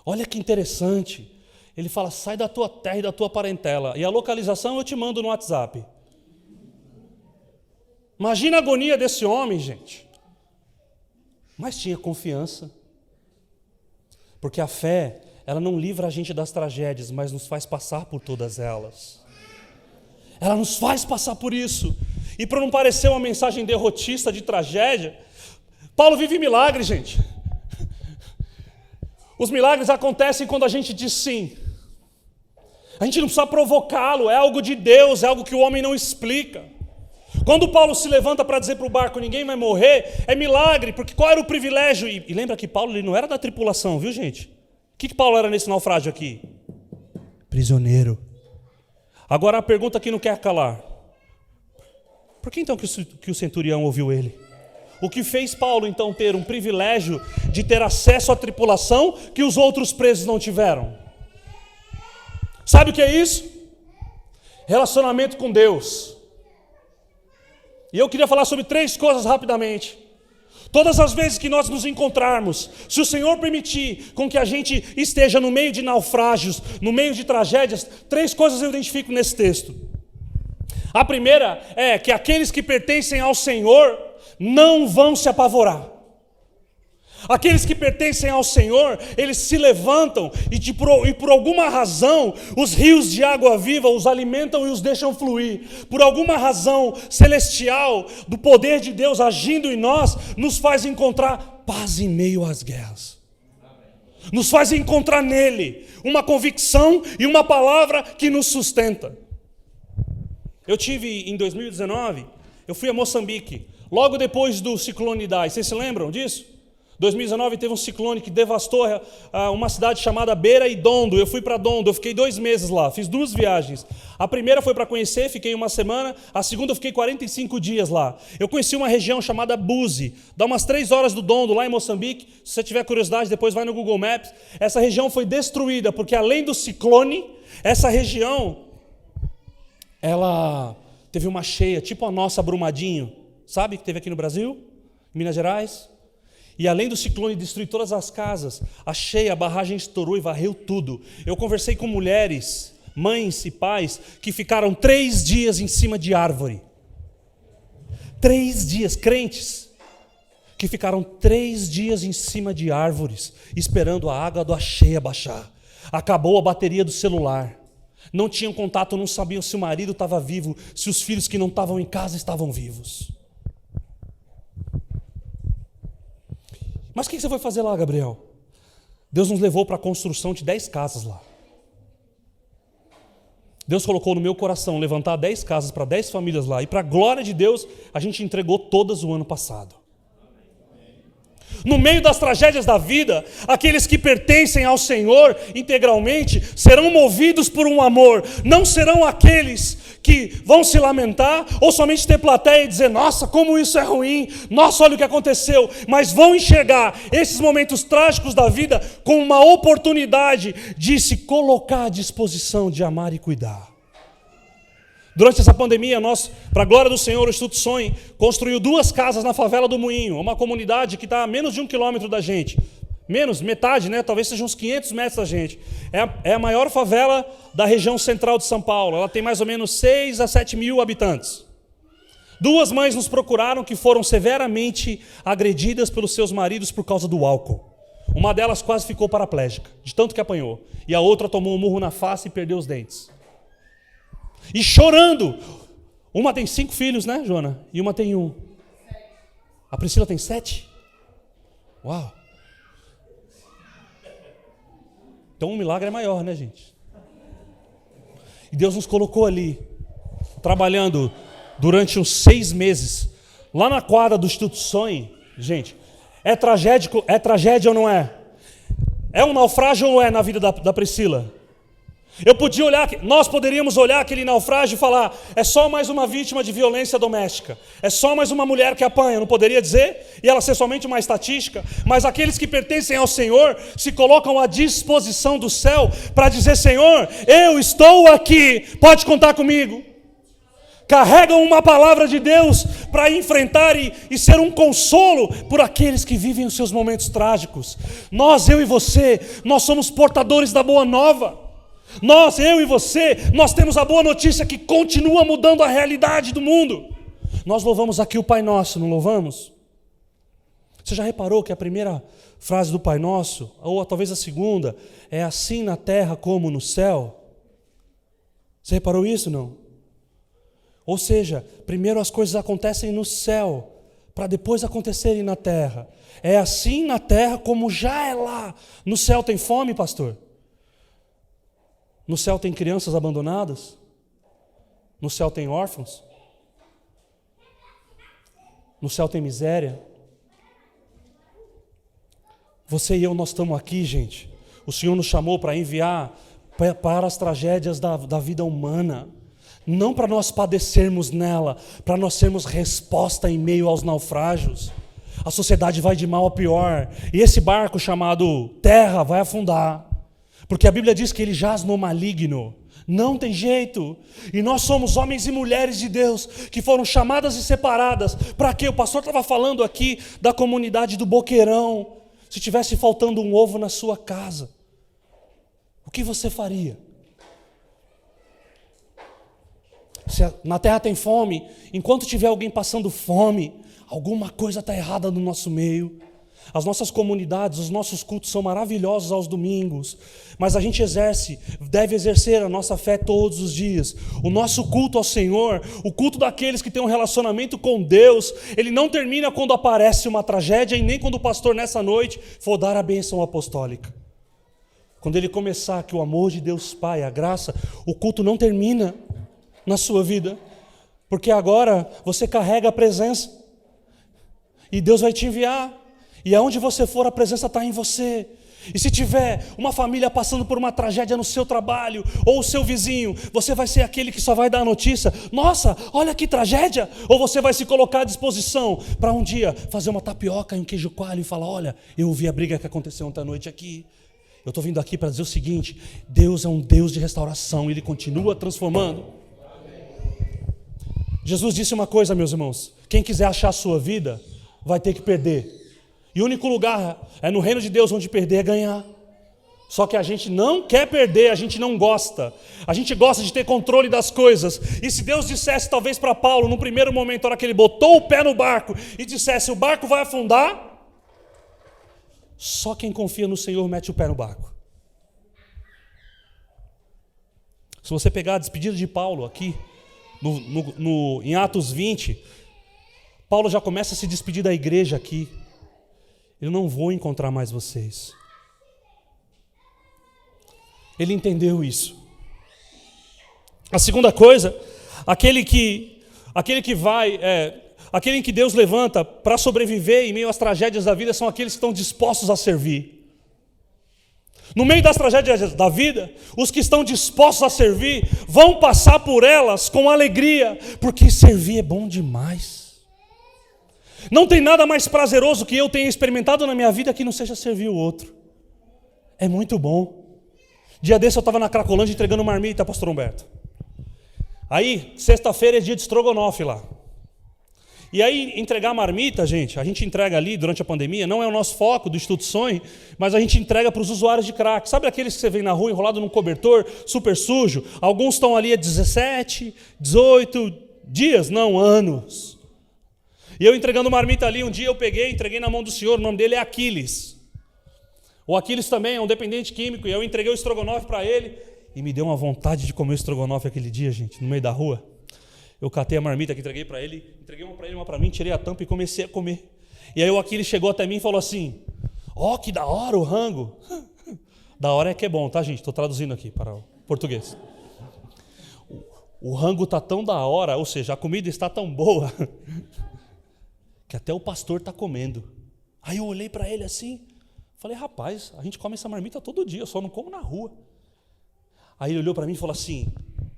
olha que interessante, Ele fala: sai da tua terra e da tua parentela, e a localização eu te mando no WhatsApp. Imagina a agonia desse homem, gente. Mas tinha confiança. Porque a fé, ela não livra a gente das tragédias, mas nos faz passar por todas elas. Ela nos faz passar por isso. E para não parecer uma mensagem derrotista de tragédia, Paulo vive milagres, gente. Os milagres acontecem quando a gente diz sim. A gente não precisa provocá-lo, é algo de Deus, é algo que o homem não explica. Quando Paulo se levanta para dizer para o barco: ninguém vai morrer, é milagre, porque qual era o privilégio? E lembra que Paulo, ele não era da tripulação, viu, gente? O que Paulo era nesse naufrágio aqui? Prisioneiro. Agora a pergunta que não quer calar: por que então que o centurião ouviu ele? O que fez Paulo então ter um privilégio de ter acesso à tripulação que os outros presos não tiveram? Sabe o que é isso? Relacionamento com Deus. E eu queria falar sobre 3 coisas rapidamente. Todas as vezes que nós nos encontrarmos, se o Senhor permitir com que a gente esteja no meio de naufrágios, no meio de tragédias, 3 coisas eu identifico nesse texto. A primeira é que aqueles que pertencem ao Senhor não vão se apavorar. Aqueles que pertencem ao Senhor, eles se levantam e por alguma razão, os rios de água viva os alimentam e os deixam fluir. Por alguma razão celestial, do poder de Deus agindo em nós, nos faz encontrar paz em meio às guerras. Nos faz encontrar nele uma convicção e uma palavra que nos sustenta. Eu tive, em 2019, eu fui a Moçambique, logo depois do ciclone Idai. Vocês se lembram disso? 2019 teve um ciclone que devastou uma cidade chamada Beira e Dondo. Eu fui para Dondo, eu fiquei 2 meses lá, fiz 2 viagens. A primeira foi para conhecer, fiquei 1 semana. A segunda eu fiquei 45 dias lá. Eu conheci uma região chamada Buzi, dá umas 3 horas do Dondo, lá em Moçambique. Se você tiver curiosidade, depois vai no Google Maps. Essa região foi destruída, porque além do ciclone, essa região, ela teve uma cheia, tipo a nossa Brumadinho, sabe, que teve aqui no Brasil, em Minas Gerais. E além do ciclone destruir todas as casas, a cheia, a barragem estourou e varreu tudo. Eu conversei com mulheres, mães e pais que ficaram 3 dias em cima de árvore. 3 dias, crentes, que ficaram 3 dias em cima de árvores, esperando a água da cheia baixar. Acabou a bateria do celular. Não tinham contato, não sabiam se o marido estava vivo, se os filhos que não estavam em casa estavam vivos. Mas o que você foi fazer lá, Gabriel? Deus nos levou para a construção de 10 casas lá. Deus colocou no meu coração levantar 10 casas para 10 famílias lá. E para a glória de Deus, a gente entregou todas o ano passado. No meio das tragédias da vida, aqueles que pertencem ao Senhor integralmente serão movidos por um amor. Não serão aqueles que vão se lamentar ou somente ter plateia e dizer: nossa, como isso é ruim, nossa, olha o que aconteceu. Mas vão enxergar esses momentos trágicos da vida como uma oportunidade de se colocar à disposição de amar e cuidar. Durante essa pandemia, nós, para a glória do Senhor, o Instituto Sonhe construiu 2 casas na favela do Moinho, uma comunidade que está a menos de 1 quilômetro da gente. Menos, metade, né? Talvez seja uns 500 metros da gente. É a maior favela da região central de São Paulo. Ela tem mais ou menos 6 a 7 mil habitantes. 2 mães nos procuraram que foram severamente agredidas pelos seus maridos por causa do álcool. Uma delas quase ficou paraplégica, de tanto que apanhou. E a outra tomou um murro na face e perdeu os dentes. E chorando. Uma tem 5 filhos, né, Joana? E uma tem 1. A Priscila tem 7? Uau. Então um milagre é maior, né, gente? E Deus nos colocou ali, trabalhando durante uns 6 meses, lá na quadra do Instituto Sonhe. Gente, é tragédia ou não é? É um naufrágio ou não é na vida da Priscila? Nós poderíamos olhar aquele naufrágio e falar: é só mais uma vítima de violência doméstica, é só mais uma mulher que apanha, não poderia dizer? E ela ser somente uma estatística? Mas aqueles que pertencem ao Senhor se colocam à disposição do céu para dizer: Senhor, eu estou aqui, pode contar comigo. Carregam uma palavra de Deus para enfrentar e ser um consolo por aqueles que vivem os seus momentos trágicos. Eu e você, nós somos portadores da boa nova. Eu e você, nós temos a boa notícia que continua mudando a realidade do mundo. Nós louvamos aqui o Pai Nosso, não louvamos? Você já reparou que a primeira frase do Pai Nosso, ou talvez a segunda, é assim na terra como no céu? Você reparou isso, não? Ou seja, primeiro as coisas acontecem no céu, para depois acontecerem na terra. É assim na terra como já é lá. No céu tem fome, pastor? No céu tem crianças abandonadas? No céu tem órfãos? No céu tem miséria? Você e eu, nós estamos aqui, gente. O Senhor nos chamou para enviar para as tragédias da vida humana. Não para nós padecermos nela, para nós sermos resposta em meio aos naufrágios. A sociedade vai de mal a pior. E esse barco chamado terra vai afundar. Porque a Bíblia diz que ele jaz no maligno. Não tem jeito. E nós somos homens e mulheres de Deus que foram chamadas e separadas. Para quê? O pastor estava falando aqui da comunidade do Boqueirão. Se tivesse faltando um ovo na sua casa, o que você faria? Se na terra tem fome, enquanto tiver alguém passando fome, alguma coisa está errada no nosso meio. As nossas comunidades, os nossos cultos são maravilhosos aos domingos, mas a gente deve exercer a nossa fé todos os dias. O nosso culto ao Senhor, o culto daqueles que têm um relacionamento com Deus, ele não termina quando aparece uma tragédia e nem quando o pastor nessa noite for dar a bênção apostólica. Quando ele começar que o amor de Deus Pai, a graça, o culto não termina na sua vida, porque agora você carrega a presença e Deus vai te enviar. E aonde você for, a presença está em você. E se tiver uma família passando por uma tragédia no seu trabalho, ou o seu vizinho, você vai ser aquele que só vai dar a notícia: nossa, olha que tragédia. Ou você vai se colocar à disposição para um dia fazer uma tapioca e um queijo coalho e falar: olha, eu ouvi a briga que aconteceu ontem à noite aqui. Eu estou vindo aqui para dizer o seguinte: Deus é um Deus de restauração, Ele continua transformando. Jesus disse uma coisa, meus irmãos: quem quiser achar a sua vida, vai ter que perder. E o único lugar é no reino de Deus onde perder é ganhar. Só que a gente não quer perder, a gente não gosta. A gente gosta de ter controle das coisas. E se Deus dissesse talvez para Paulo, no primeiro momento, na hora que ele botou o pé no barco, e dissesse: o barco vai afundar, só quem confia no Senhor mete o pé no barco. Se você pegar a despedida de Paulo aqui, em Atos 20, Paulo já começa a se despedir da igreja aqui. Eu não vou encontrar mais vocês. Ele entendeu isso. A segunda coisa, aquele em que Deus levanta para sobreviver em meio às tragédias da vida são aqueles que estão dispostos a servir. No meio das tragédias da vida, os que estão dispostos a servir vão passar por elas com alegria, porque servir é bom demais. Não tem nada mais prazeroso que eu tenha experimentado na minha vida que não seja servir o outro. É muito bom. Dia desse eu estava na Cracolândia entregando marmita, pastor Humberto. Aí, sexta-feira é dia de estrogonofe lá. E aí, entregar marmita, gente, a gente entrega ali durante a pandemia, não é o nosso foco do Instituto Sonho, mas a gente entrega para os usuários de crack. Sabe aqueles que você vê na rua enrolado num cobertor, super sujo? Alguns estão ali há 17, 18 dias, não, anos. E eu entregando marmita ali, um dia eu peguei, entreguei na mão do senhor, o nome dele é Aquiles. O Aquiles também é um dependente químico, e eu entreguei o estrogonofe para ele, e me deu uma vontade de comer o estrogonofe aquele dia, gente, no meio da rua. Eu catei a marmita que entreguei para ele, entreguei uma para ele, uma para mim, tirei a tampa e comecei a comer. E aí o Aquiles chegou até mim e falou assim, ó, que da hora o rango. Da hora é que é bom, tá, gente? Estou traduzindo aqui para o português. O rango está tão da hora, ou seja, a comida está tão boa, que até o pastor está comendo. Aí eu olhei para ele assim, falei, rapaz, a gente come essa marmita todo dia, eu só não como na rua. Aí ele olhou para mim e falou assim,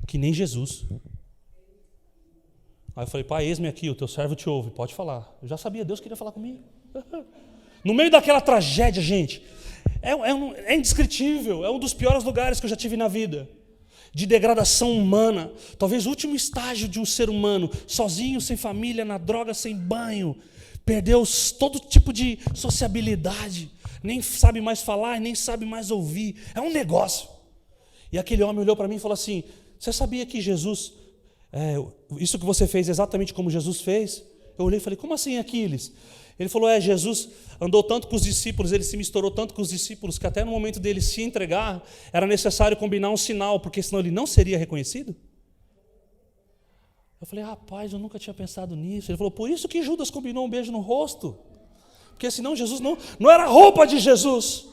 que nem Jesus. Aí eu falei, pai, eis-me aqui, o teu servo te ouve, pode falar. Eu já sabia, Deus queria falar comigo. No meio daquela tragédia, gente, é indescritível, é um dos piores lugares que eu já tive na vida. De degradação humana, talvez o último estágio de um ser humano, sozinho, sem família, na droga, sem banho, perdeu todo tipo de sociabilidade, nem sabe mais falar, nem sabe mais ouvir, é um negócio. E aquele homem olhou para mim e falou assim, você sabia que Jesus, isso que você fez exatamente como Jesus fez? Eu olhei e falei, como assim, Aquiles? Ele falou, Jesus andou tanto com os discípulos, ele se misturou tanto com os discípulos, que até no momento dele se entregar, era necessário combinar um sinal, porque senão ele não seria reconhecido. Eu falei, rapaz, eu nunca tinha pensado nisso. Ele falou, por isso que Judas combinou um beijo no rosto, porque senão Jesus não era a roupa de Jesus.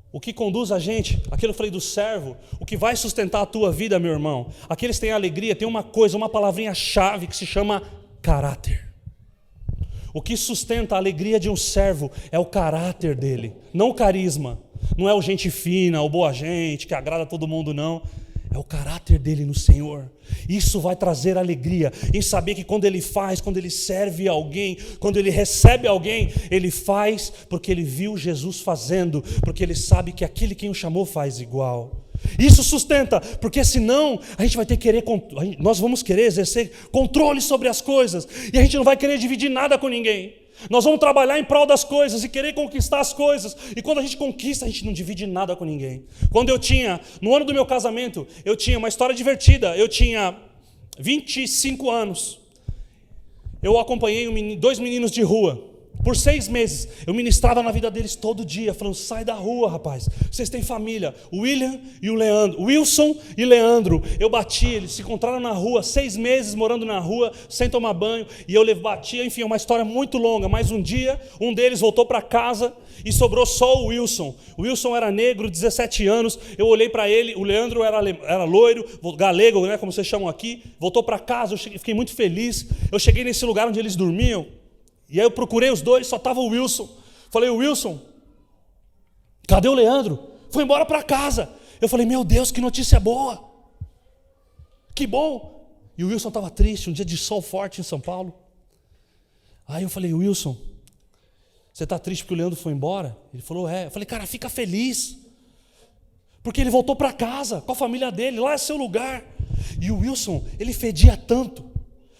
O que conduz a gente, aquilo que eu falei do servo, o que vai sustentar a tua vida, meu irmão, aqueles que têm alegria, tem uma coisa, uma palavrinha-chave que se chama caráter. O que sustenta a alegria de um servo é o caráter dele, não o carisma. Não é o gente fina, o boa gente, que agrada todo mundo, não. É o caráter dele no Senhor. Isso vai trazer alegria em saber que quando ele faz, quando ele serve alguém, quando ele recebe alguém, ele faz porque ele viu Jesus fazendo, porque ele sabe que aquele quem o chamou faz igual. Isso sustenta, porque senão a gente vai nós vamos querer exercer controle sobre as coisas e a gente não vai querer dividir nada com ninguém. Nós vamos trabalhar em prol das coisas e querer conquistar as coisas. E quando a gente conquista, a gente não divide nada com ninguém. No ano do meu casamento, eu tinha uma história divertida. Eu tinha 25 anos. Eu acompanhei 2 meninos de rua. Por 6 meses, eu ministrava na vida deles todo dia, falando, sai da rua, rapaz, vocês têm família, o William e o Leandro, Wilson e Leandro, eu bati, eles se encontraram na rua, 6 meses morando na rua, sem tomar banho, e eu batia, enfim, é uma história muito longa, mas um dia, um deles voltou para casa, e sobrou só o Wilson. O Wilson era negro, 17 anos, eu olhei para ele, o Leandro era loiro, galego, né, como vocês chamam aqui, voltou para casa, eu fiquei muito feliz, eu cheguei nesse lugar onde eles dormiam, e aí eu procurei os dois, só estava o Wilson. Falei, Wilson, cadê o Leandro? Foi embora para casa. Eu falei, meu Deus, que notícia boa. Que bom. E o Wilson estava triste, um dia de sol forte em São Paulo. Aí eu falei, Wilson, você está triste porque o Leandro foi embora? Ele falou, Eu falei, cara, fica feliz. Porque ele voltou para casa, com a família dele, lá é seu lugar. E o Wilson, ele fedia tanto.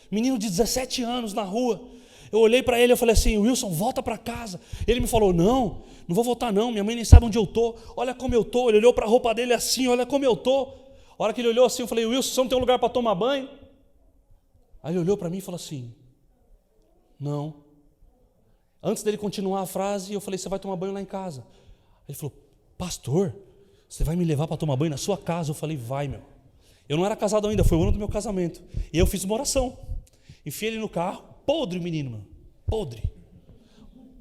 Menino de 17 anos na rua. Eu olhei para ele e falei assim, Wilson, volta para casa. Ele me falou, não vou voltar não, minha mãe nem sabe onde eu estou. Olha como eu estou. Ele olhou para a roupa dele assim, olha como eu estou. A hora que ele olhou assim, eu falei, Wilson, você não tem um lugar para tomar banho? Aí ele olhou para mim e falou assim, não. Antes dele continuar a frase, eu falei, você vai tomar banho lá em casa. Ele falou, pastor, Você vai me levar para tomar banho na sua casa? Eu falei, vai, meu. Eu não era casado ainda, foi o ano do meu casamento. E eu fiz uma oração. Enfiei ele no carro, podre o menino, mano. Podre.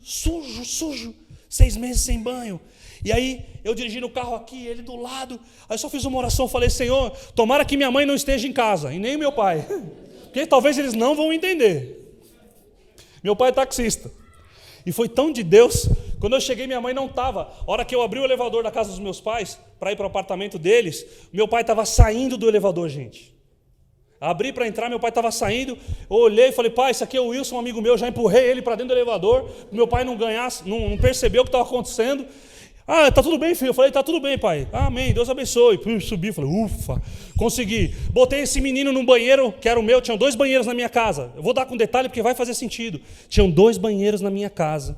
Sujo. 6 meses sem banho. E aí, eu dirigi no carro aqui, ele do lado. Aí eu só fiz uma oração, falei, Senhor, tomara que minha mãe não esteja em casa, e nem meu pai. Porque talvez eles não vão entender. Meu pai é taxista. E foi tão de Deus, quando eu cheguei, minha mãe não estava. A hora que eu abri o elevador da casa dos meus pais, para ir para o apartamento deles, meu pai estava saindo do elevador, gente. Abri para entrar, meu pai estava saindo, eu olhei e falei, pai, esse aqui é o Wilson, um amigo meu, já empurrei ele para dentro do elevador, meu pai não ganhasse, não percebeu o que estava acontecendo. Ah, tá tudo bem, filho? Eu falei, tá tudo bem, pai. Amém, Deus abençoe. Subi, falei, ufa, consegui. Botei esse menino num banheiro, que era o meu, tinham 2 banheiros na minha casa. Eu vou dar com detalhe porque vai fazer sentido. Tinham 2 banheiros na minha casa.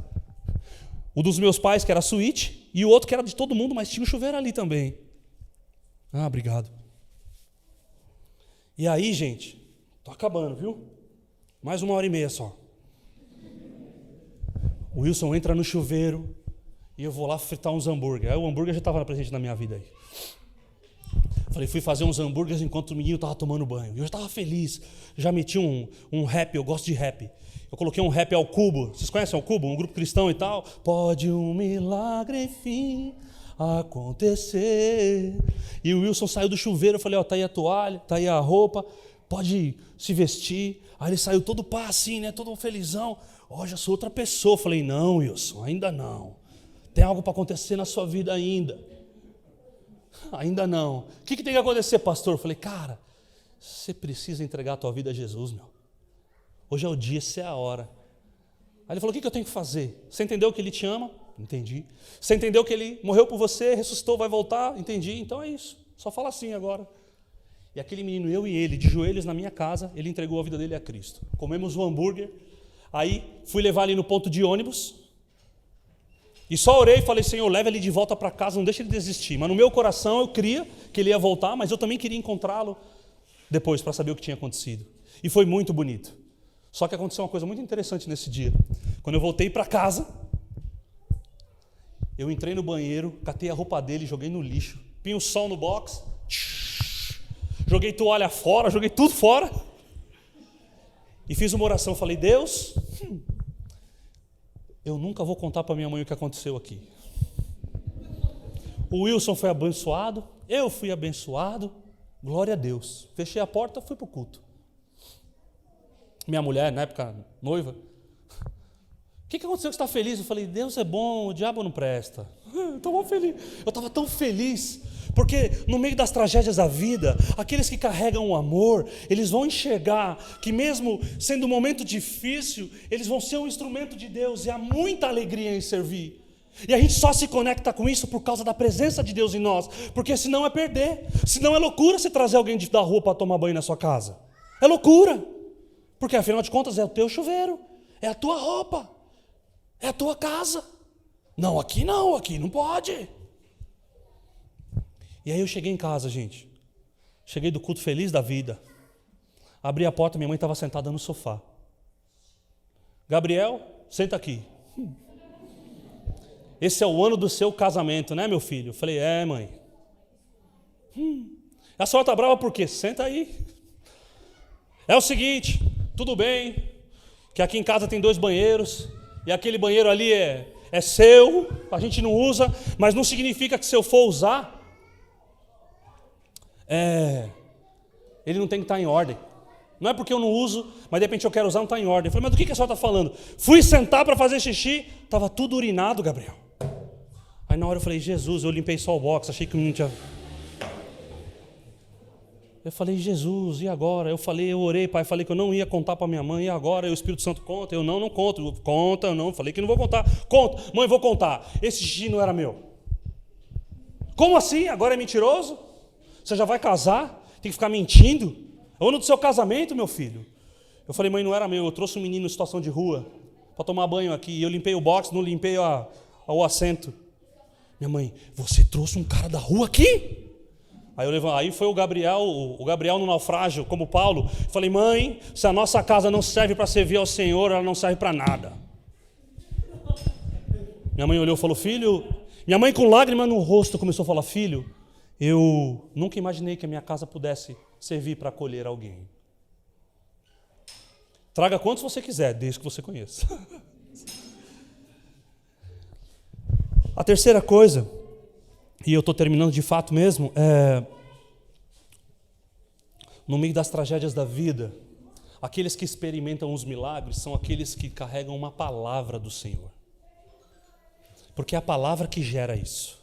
O dos meus pais, que era a suíte, e o outro que era de todo mundo, mas tinha um chuveiro ali também. Ah, obrigado. E aí, gente, tô acabando, viu? Mais 1h30 só. O Wilson entra no chuveiro e eu vou lá fritar uns hambúrguer. Aí o hambúrguer já estava presente na minha vida aí. Falei, fui fazer uns hambúrgueres enquanto o menino estava tomando banho. E eu estava feliz. Já meti um rap, eu gosto de rap. Eu coloquei um rap ao cubo. Vocês conhecem ao cubo? Um grupo cristão e tal. Pode um milagre, enfim, acontecer. E o Wilson saiu do chuveiro, eu falei, ó, tá aí a toalha, tá aí a roupa, pode se vestir. Aí ele saiu todo pá assim, né, todo felizão. Ó, já sou outra pessoa. Eu falei, não, Wilson, ainda não. Tem algo para acontecer na sua vida ainda. Ainda não. O que tem que acontecer, pastor? Eu falei, cara, você precisa entregar a tua vida a Jesus, meu. Hoje é o dia, essa é a hora. Aí ele falou, o que eu tenho que fazer? Você entendeu que ele te ama? Entendi. Você entendeu que ele morreu por você, ressuscitou, vai voltar? Entendi. Então é isso. Só fala assim agora. E aquele menino, eu e ele, de joelhos na minha casa, ele entregou a vida dele a Cristo. Comemos um hambúrguer. Aí fui levar ele no ponto de ônibus. E só orei e falei, Senhor, leva ele de volta para casa, não deixa ele desistir. Mas no meu coração eu cria que ele ia voltar, mas eu também queria encontrá-lo depois para saber o que tinha acontecido. E foi muito bonito. Só que aconteceu uma coisa muito interessante nesse dia. Quando eu voltei para casa, eu entrei no banheiro, catei a roupa dele, joguei no lixo, pinho o sol no box, joguei toalha fora, joguei tudo fora. E fiz uma oração, falei, Deus, eu nunca vou contar para minha mãe o que aconteceu aqui. O Wilson foi abençoado, eu fui abençoado, glória a Deus. Fechei a porta, fui para o culto. Minha mulher, na época, noiva, o que aconteceu que você está feliz? Eu falei, Deus é bom, o diabo não presta. Eu estava tão feliz, porque no meio das tragédias da vida, aqueles que carregam o amor, eles vão enxergar que mesmo sendo um momento difícil, eles vão ser um instrumento de Deus, e há muita alegria em servir. E a gente só se conecta com isso por causa da presença de Deus em nós, porque senão é perder, senão é loucura você trazer alguém da rua para tomar banho na sua casa. É loucura, porque afinal de contas é o teu chuveiro, é a tua roupa, é a tua casa. Não, aqui não pode. E aí eu cheguei em casa, gente. Cheguei do culto feliz da vida. Abri a porta, minha mãe estava sentada no sofá. Gabriel, senta aqui. Esse é o ano do seu casamento, né, meu filho? Eu falei, é, mãe. A senhora está brava por quê? Senta aí. É o seguinte, tudo bem, que aqui em casa tem 2 banheiros, e aquele banheiro ali é seu, a gente não usa, mas não significa que se eu for usar, ele não tem que estar em ordem. Não é porque eu não uso, mas de repente eu quero usar, não está em ordem. Eu falei, mas do que a senhora está falando? Fui sentar para fazer xixi, estava tudo urinado, Gabriel. Aí na hora eu falei, Jesus, eu limpei só o box, achei que não tinha... Eu falei, Jesus, e agora? Eu orei, pai, falei que eu não ia contar para minha mãe, e agora? E o Espírito Santo conta? Eu não conto. Conta, eu não, falei que não vou contar. Conta, mãe, vou contar. Esse xixi não era meu. Como assim? Agora é mentiroso? Você já vai casar? Tem que ficar mentindo? É o ano do seu casamento, meu filho. Eu falei, mãe, não era meu, eu trouxe um menino em situação de rua para tomar banho aqui, e eu limpei o box, não limpei o assento. Minha mãe, você trouxe um cara da rua aqui? Aí foi o Gabriel no naufrágio, como Paulo. Falei, mãe, se a nossa casa não serve para servir ao Senhor, ela não serve para nada. Minha mãe olhou e falou, filho, Minha mãe, com lágrima no rosto, começou a falar: filho, eu nunca imaginei que a minha casa pudesse servir para acolher alguém. Traga quantos você quiser, desde que você conheça. A terceira coisa, e eu estou terminando de fato mesmo, no meio das tragédias da vida, aqueles que experimentam os milagres são aqueles que carregam uma palavra do Senhor. Porque é a palavra que gera isso.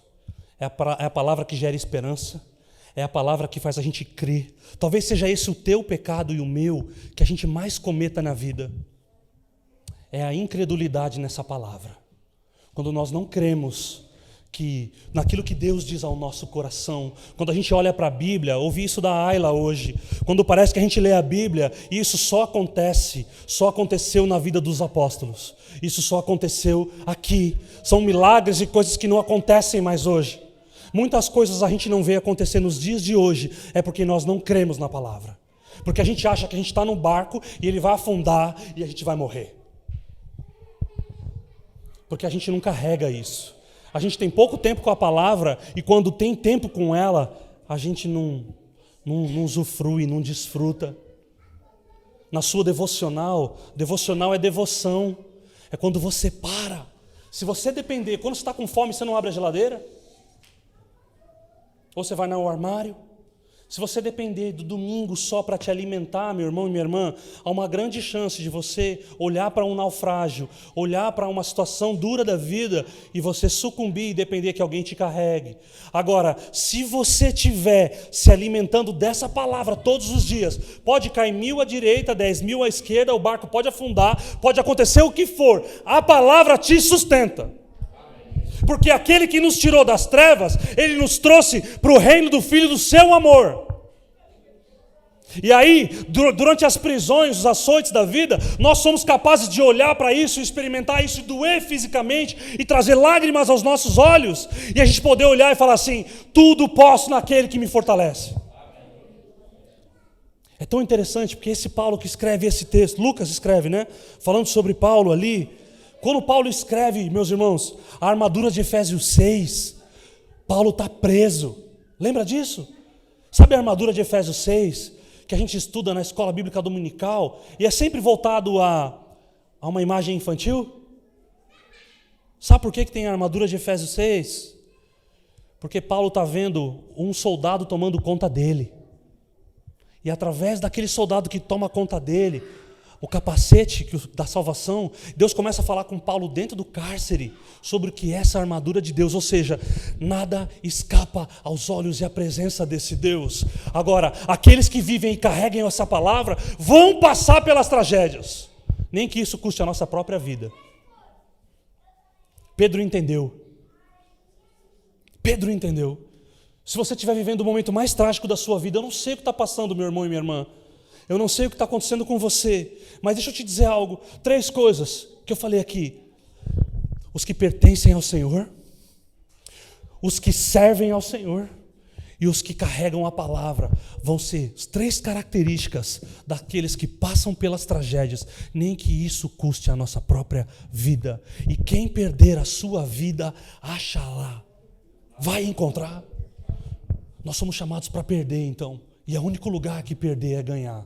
É a palavra que gera esperança. É a palavra que faz a gente crer. Talvez seja esse o teu pecado e o meu que a gente mais cometa na vida. É a incredulidade nessa palavra. Quando nós não cremos naquilo que Deus diz ao nosso coração. Quando a gente olha para a Bíblia, ouvi isso da Ayla hoje, quando parece que a gente lê a Bíblia e isso só aconteceu na vida dos apóstolos. Isso só aconteceu aqui. São milagres e coisas que não acontecem mais hoje. Muitas coisas a gente não vê acontecer nos dias de hoje, é porque nós não cremos na palavra. Porque a gente acha que a gente está num barco e ele vai afundar e a gente vai morrer. Porque a gente não carrega isso. A gente tem pouco tempo com a palavra e quando tem tempo com ela, a gente não usufrui, não desfruta. Na sua devocional é devoção. É quando você para. Se você depender, quando você está com fome, você não abre a geladeira? Ou você vai no armário? Se você depender do domingo só para te alimentar, meu irmão e minha irmã, há uma grande chance de você olhar para um naufrágio, olhar para uma situação dura da vida e você sucumbir e depender que alguém te carregue. Agora, se você estiver se alimentando dessa palavra todos os dias, pode cair 1000 à direita, 10.000 à esquerda, o barco pode afundar, pode acontecer o que for, a palavra te sustenta. Porque aquele que nos tirou das trevas, ele nos trouxe para o reino do Filho do seu amor. E aí, durante as prisões, os açoites da vida, nós somos capazes de olhar para isso, experimentar isso, doer fisicamente e trazer lágrimas aos nossos olhos. E a gente poder olhar e falar assim: tudo posso naquele que me fortalece. É tão interessante, porque esse Paulo que escreve esse texto, Lucas escreve, né? Falando sobre Paulo ali. Quando Paulo escreve, meus irmãos, a armadura de Efésios 6, Paulo está preso. Lembra disso? Sabe a armadura de Efésios 6, que a gente estuda na escola bíblica dominical, e é sempre voltado a uma imagem infantil? Sabe por que tem a armadura de Efésios 6? Porque Paulo está vendo um soldado tomando conta dele. E através daquele soldado que toma conta dele, o capacete da salvação, Deus começa a falar com Paulo dentro do cárcere sobre o que é essa armadura de Deus, ou seja, nada escapa aos olhos e à presença desse Deus. Agora, aqueles que vivem e carregam essa palavra vão passar pelas tragédias, nem que isso custe a nossa própria vida. Pedro entendeu. Se você estiver vivendo o momento mais trágico da sua vida, eu não sei o que está passando, meu irmão e minha irmã. Eu não sei o que está acontecendo com você, mas deixa eu te dizer algo. 3 coisas que eu falei aqui. Os que pertencem ao Senhor, os que servem ao Senhor e os que carregam a palavra vão ser as 3 características daqueles que passam pelas tragédias, nem que isso custe a nossa própria vida. E quem perder a sua vida, acha lá, vai encontrar. Nós somos chamados para perder, então, e o único lugar que perder é ganhar.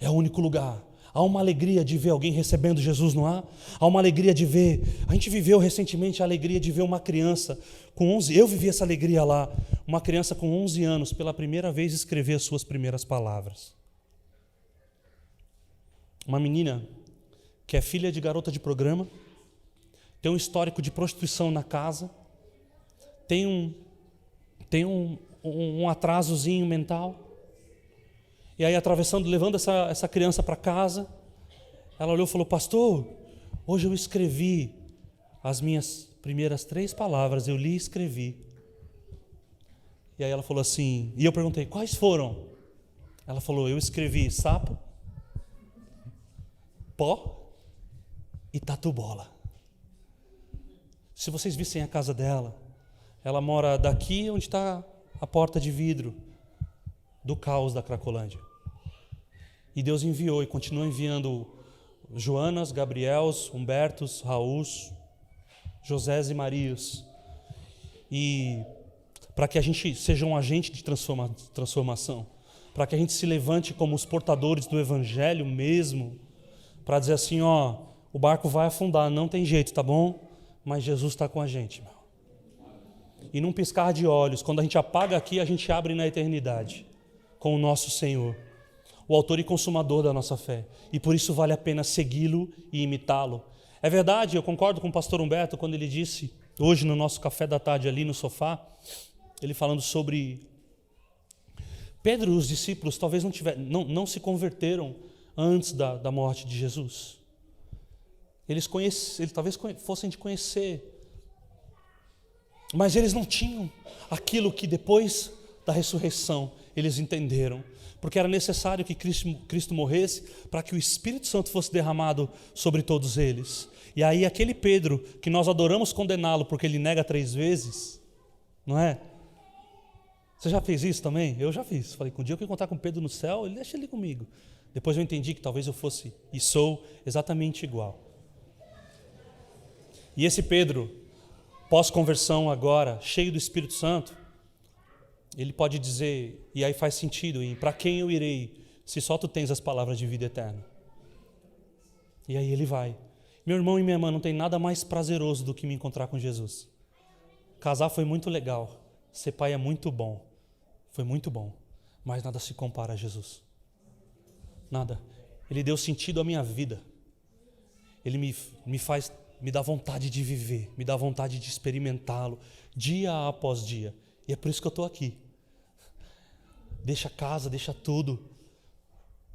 É o único lugar. Há uma alegria de ver alguém recebendo Jesus, não há? Há uma alegria de ver. A gente viveu recentemente a alegria de ver uma criança com 11. Eu vivi essa alegria lá. Uma criança com 11 anos, pela primeira vez, escrever as suas primeiras palavras. Uma menina que é filha de garota de programa, tem um histórico de prostituição na casa, tem um atrasozinho mental. E aí, levando essa criança para casa, ela olhou e falou: pastor, hoje eu escrevi as minhas primeiras 3 palavras, eu li e escrevi. E aí ela falou assim, e eu perguntei: quais foram? Ela falou: eu escrevi sapo, pó e tatu-bola. Se vocês vissem a casa dela, ela mora daqui onde está a porta de vidro do caos da Cracolândia. E Deus enviou e continua enviando Joanas, Gabriels, Humbertos, Raús, Josés e Marias e para que a gente seja um agente de transformação, para que a gente se levante como os portadores do Evangelho mesmo, para dizer assim, ó, o barco vai afundar, não tem jeito, tá bom? Mas Jesus está com a gente, meu. E num piscar de olhos, quando a gente apaga aqui, a gente abre na eternidade com o nosso Senhor, o autor e consumador da nossa fé. E por isso vale a pena segui-lo e imitá-lo. É verdade, eu concordo com o pastor Humberto quando ele disse, hoje no nosso café da tarde ali no sofá, ele falando sobre Pedro e os discípulos talvez não se converteram antes da morte de Jesus. Eles talvez fossem de conhecer, mas eles não tinham aquilo que depois da ressurreição eles entenderam, porque era necessário que Cristo morresse para que o Espírito Santo fosse derramado sobre todos eles. E aí aquele Pedro, que nós adoramos condená-lo porque ele nega 3 vezes, não é? Você já fez isso também? Eu já fiz. Falei, um dia eu quero encontrar com Pedro no céu, ele deixa ele comigo. Depois eu entendi que talvez eu fosse e sou exatamente igual. E esse Pedro, pós-conversão agora, cheio do Espírito Santo, ele pode dizer, e aí faz sentido, para quem eu irei, se só tu tens as palavras de vida eterna? E aí ele vai. Meu irmão e minha irmã, não tem nada mais prazeroso do que me encontrar com Jesus. Casar foi muito legal, ser pai é muito bom, foi muito bom, mas nada se compara a Jesus. Nada. Ele deu sentido à minha vida. Ele me dá vontade de viver, me dá vontade de experimentá-lo, dia após dia. E é por isso que eu estou aqui. Deixa a casa, deixa tudo,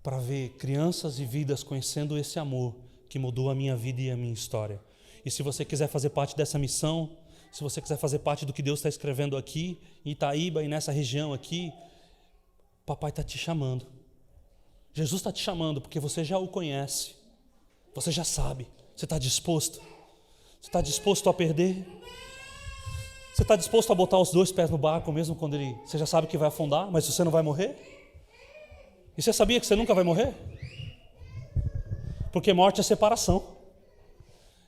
para ver crianças e vidas conhecendo esse amor que mudou a minha vida e a minha história. E se você quiser fazer parte dessa missão, se você quiser fazer parte do que Deus está escrevendo aqui, em Itaíba e nessa região aqui, papai está te chamando. Jesus está te chamando porque você já o conhece, você já sabe. Você está disposto? Você está disposto a perder? Você está disposto a botar os 2 pés no barco mesmo quando você já sabe que vai afundar, mas você não vai morrer? E você sabia que você nunca vai morrer? Porque morte é separação.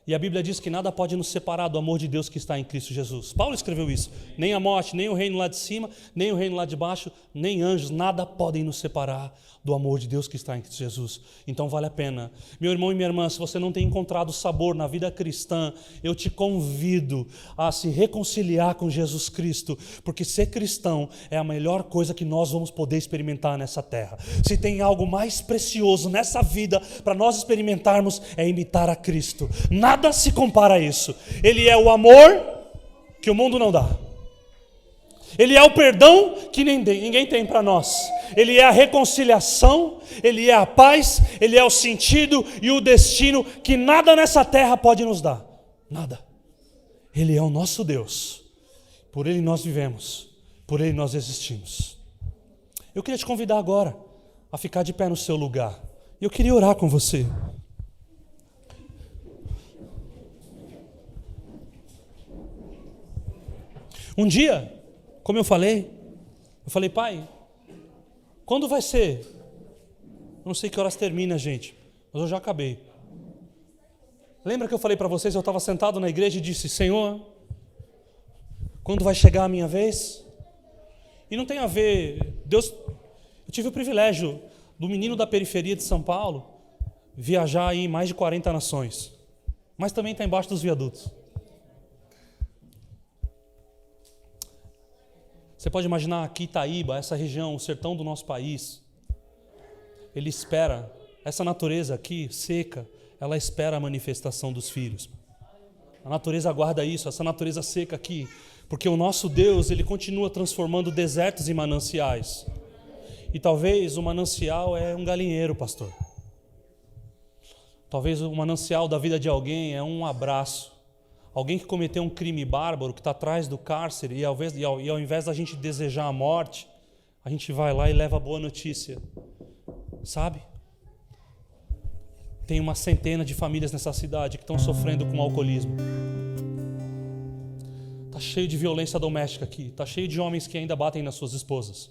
E a Bíblia diz que nada pode nos separar do amor de Deus que está em Cristo Jesus. Paulo escreveu isso. Nem a morte, nem o reino lá de cima, nem o reino lá de baixo, nem anjos, nada podem nos separar do amor de Deus que está em Cristo Jesus. Então vale a pena. Meu irmão e minha irmã, se você não tem encontrado sabor na vida cristã, eu te convido a se reconciliar com Jesus Cristo, porque ser cristão é a melhor coisa que nós vamos poder experimentar nessa terra. Se tem algo mais precioso nessa vida para nós experimentarmos, é imitar a Cristo. Nada se compara a isso. Ele é o amor que o mundo não dá. Ele é o perdão que ninguém tem para nós. Ele é a reconciliação, Ele é a paz, Ele é o sentido e o destino que nada nessa terra pode nos dar. Nada. Ele é o nosso Deus. Por Ele nós vivemos. Por Ele nós existimos. Eu queria te convidar agora a ficar de pé no seu lugar. E eu queria orar com você. Um dia, como eu falei, pai, quando vai ser? Eu não sei que horas termina, gente, mas eu já acabei. Lembra que eu falei para vocês, eu estava sentado na igreja e disse, Senhor, quando vai chegar a minha vez? E não tem a ver, Deus, eu tive o privilégio do menino da periferia de São Paulo viajar em mais de 40 nações, mas também está embaixo dos viadutos. Você pode imaginar aqui Itaíba, essa região, o sertão do nosso país, ele espera, essa natureza aqui, seca, ela espera a manifestação dos filhos. A natureza aguarda isso, essa natureza seca aqui, porque o nosso Deus, Ele continua transformando desertos em mananciais. E talvez o manancial é um galinheiro, pastor. Talvez o manancial da vida de alguém é um abraço. Alguém que cometeu um crime bárbaro, que está atrás do cárcere, e ao invés da gente desejar a morte, a gente vai lá e leva a boa notícia. Sabe? Tem uma centena de famílias nessa cidade que estão sofrendo com alcoolismo. Está cheio de violência doméstica aqui. Está cheio de homens que ainda batem nas suas esposas.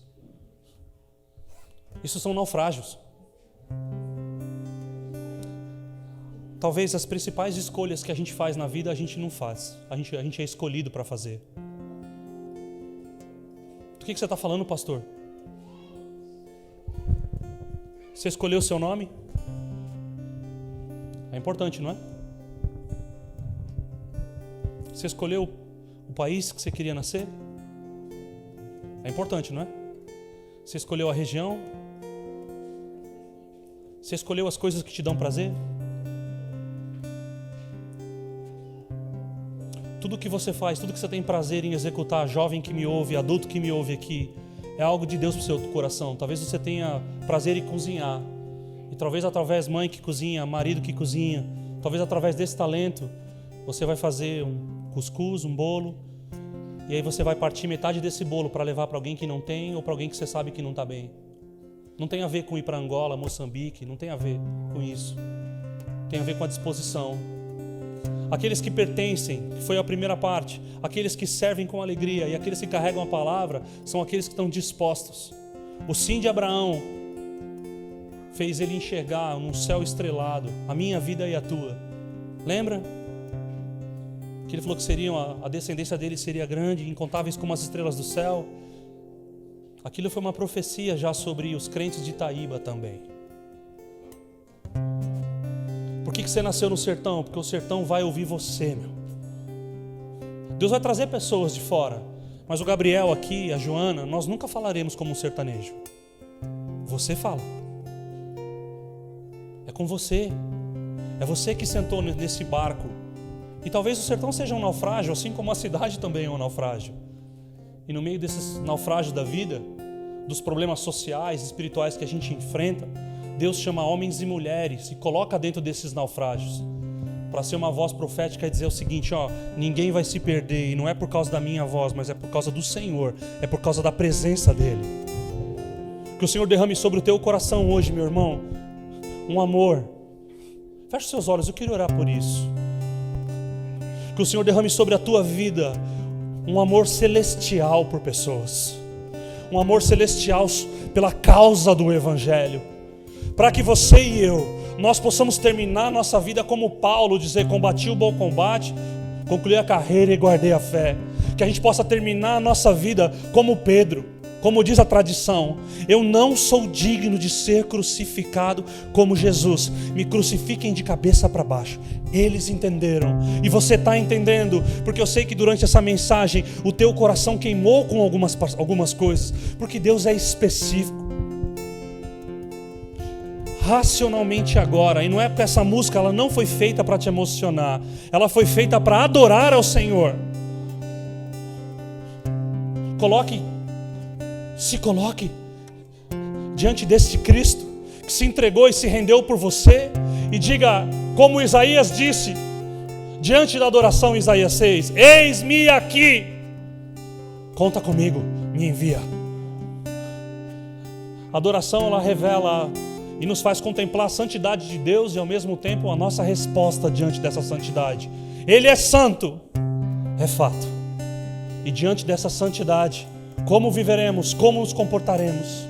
Isso são naufrágios. Talvez as principais escolhas que a gente faz na vida, a gente não faz. A gente é escolhido para fazer. Do que você está falando, pastor? Você escolheu o seu nome? É importante, não é? Você escolheu o país que você queria nascer? É importante, não é? Você escolheu a região? Você escolheu as coisas que te dão prazer? Tudo que você faz, tudo que você tem prazer em executar, jovem que me ouve, adulto que me ouve aqui, é algo de Deus para o seu coração. Talvez você tenha prazer em cozinhar. E talvez através mãe que cozinha, marido que cozinha, talvez através desse talento, você vai fazer um cuscuz, um bolo, e aí você vai partir metade desse bolo para levar para alguém que não tem ou para alguém que você sabe que não está bem. Não tem a ver com ir para Angola, Moçambique, não tem a ver com isso. Tem a ver com a disposição. Aqueles que pertencem, que foi a primeira parte, aqueles que servem com alegria e aqueles que carregam a palavra, são aqueles que estão dispostos. O sim de Abraão fez ele enxergar num céu estrelado a minha vida e a tua. Lembra? Que ele falou que a descendência dele seria grande, incontáveis como as estrelas do céu. Aquilo foi uma profecia já sobre os crentes de Itaíba também. Por que você nasceu no sertão? Porque o sertão vai ouvir você, meu. Deus vai trazer pessoas de fora, mas o Gabriel aqui, a Joana, nós nunca falaremos como um sertanejo. Você fala. É com você. É você que sentou nesse barco. E talvez o sertão seja um naufrágio, assim como a cidade também é um naufrágio. E no meio desses naufrágios da vida, dos problemas sociais, espirituais que a gente enfrenta, Deus chama homens e mulheres e coloca dentro desses naufrágios para ser uma voz profética e dizer o seguinte, ninguém vai se perder, e não é por causa da minha voz, mas é por causa do Senhor, é por causa da presença dEle. Que o Senhor derrame sobre o teu coração hoje, meu irmão, um amor. Feche os seus olhos, eu queria orar por isso. Que o Senhor derrame sobre a tua vida um amor celestial por pessoas, um amor celestial pela causa do Evangelho, para que você e eu, nós possamos terminar nossa vida como Paulo, dizer, combati o bom combate, concluí a carreira e guardei a fé. Que a gente possa terminar a nossa vida como Pedro, como diz a tradição, eu não sou digno de ser crucificado como Jesus, me crucifiquem de cabeça para baixo. Eles entenderam, e você está entendendo, porque eu sei que durante essa mensagem o teu coração queimou com algumas coisas, porque Deus é específico. Racionalmente agora, e não é porque essa música ela não foi feita para te emocionar, ela foi feita para adorar ao Senhor. Se coloque diante desse Cristo que se entregou e se rendeu por você, e diga como Isaías disse diante da adoração, Isaías 6, eis-me aqui, conta comigo, me envia. A adoração ela revela e nos faz contemplar a santidade de Deus e ao mesmo tempo a nossa resposta diante dessa santidade. Ele é santo, é fato, e diante dessa santidade, como viveremos, como nos comportaremos,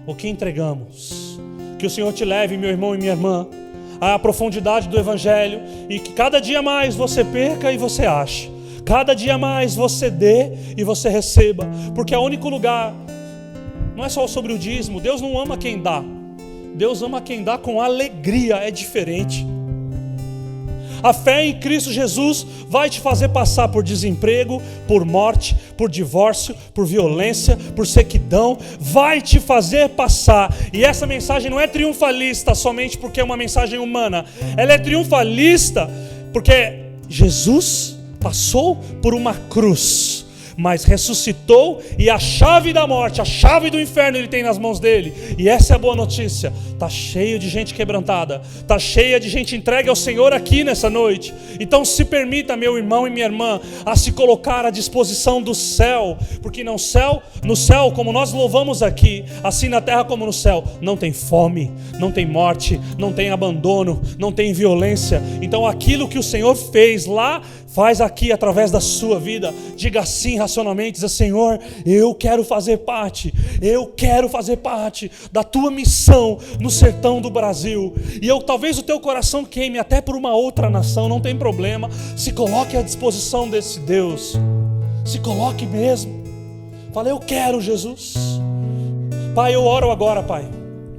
o que entregamos. Que o Senhor te leve, meu irmão e minha irmã, à profundidade do Evangelho, e que cada dia mais você perca e você ache, cada dia mais você dê e você receba, porque é o único lugar. Não é só sobre o dízimo. Deus não ama quem dá, Deus ama quem dá com alegria, é diferente. A fé em Cristo Jesus vai te fazer passar por desemprego, por morte, por divórcio, por violência, por sequidão. Vai te fazer passar. E essa mensagem não é triunfalista somente porque é uma mensagem humana. Ela é triunfalista porque Jesus passou por uma cruz, mas ressuscitou, e a chave da morte, a chave do inferno ele tem nas mãos dele. E essa é a boa notícia. Está cheio de gente quebrantada, está cheia de gente entregue ao Senhor aqui nessa noite. Então se permita, meu irmão e minha irmã, a se colocar à disposição do céu, porque no céu, como nós louvamos aqui, assim na terra como no céu, não tem fome, não tem morte, não tem abandono, não tem violência. Então aquilo que o Senhor fez lá, faz aqui através da sua vida. Diga assim racionalmente, diz: Senhor, eu quero fazer parte da tua missão no sertão do Brasil. E talvez o teu coração queime até por uma outra nação, não tem problema. Se coloque à disposição desse Deus, se coloque mesmo, Fala, eu quero, Jesus. Pai, eu oro agora, Pai,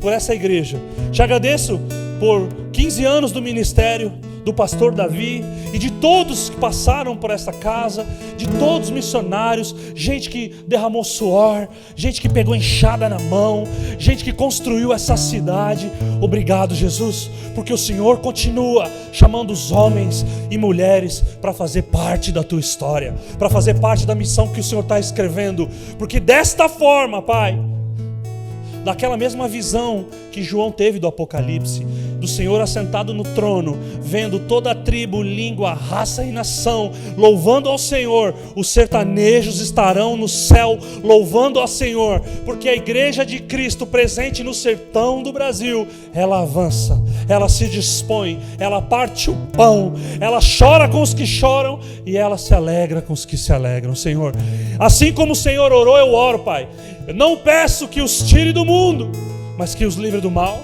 por essa igreja. Te agradeço por 15 anos do ministério do pastor Davi e de todos que passaram por essa casa, de todos os missionários, gente que derramou suor, gente que pegou enxada na mão, gente que construiu essa cidade. Obrigado, Jesus, porque o Senhor continua chamando os homens e mulheres para fazer parte da tua história, para fazer parte da missão que o Senhor está escrevendo, porque desta forma, Pai, daquela mesma visão que João teve do Apocalipse, do Senhor assentado no trono, vendo toda a tribo, língua, raça e nação louvando ao Senhor, os sertanejos estarão no céu louvando ao Senhor, porque a igreja de Cristo presente no sertão do Brasil, ela avança, ela se dispõe, ela parte o pão, ela chora com os que choram e ela se alegra com os que se alegram, Senhor. Assim como o Senhor orou, eu oro, Pai. Eu não peço que os tire do mundo, mas que os livre do mal.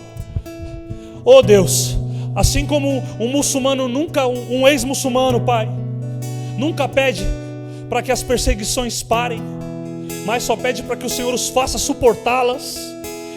Oh Deus, assim como um muçulmano nunca, um ex-muçulmano, Pai, nunca pede para que as perseguições parem, mas só pede para que o Senhor os faça suportá-las.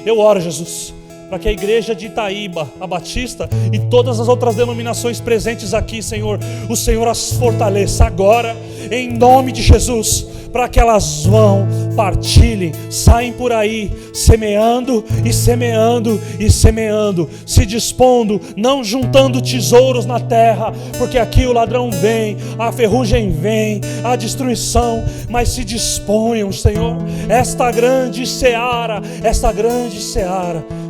Eu oro, Jesus, para que a igreja de Itaíba, a Batista e todas as outras denominações presentes aqui, Senhor, o Senhor as fortaleça agora, em nome de Jesus, para que elas vão, partilhem, saem por aí, semeando e semeando e semeando, se dispondo, não juntando tesouros na terra, porque aqui o ladrão vem, a ferrugem vem, a destruição, mas se disponham, Senhor, esta grande seara,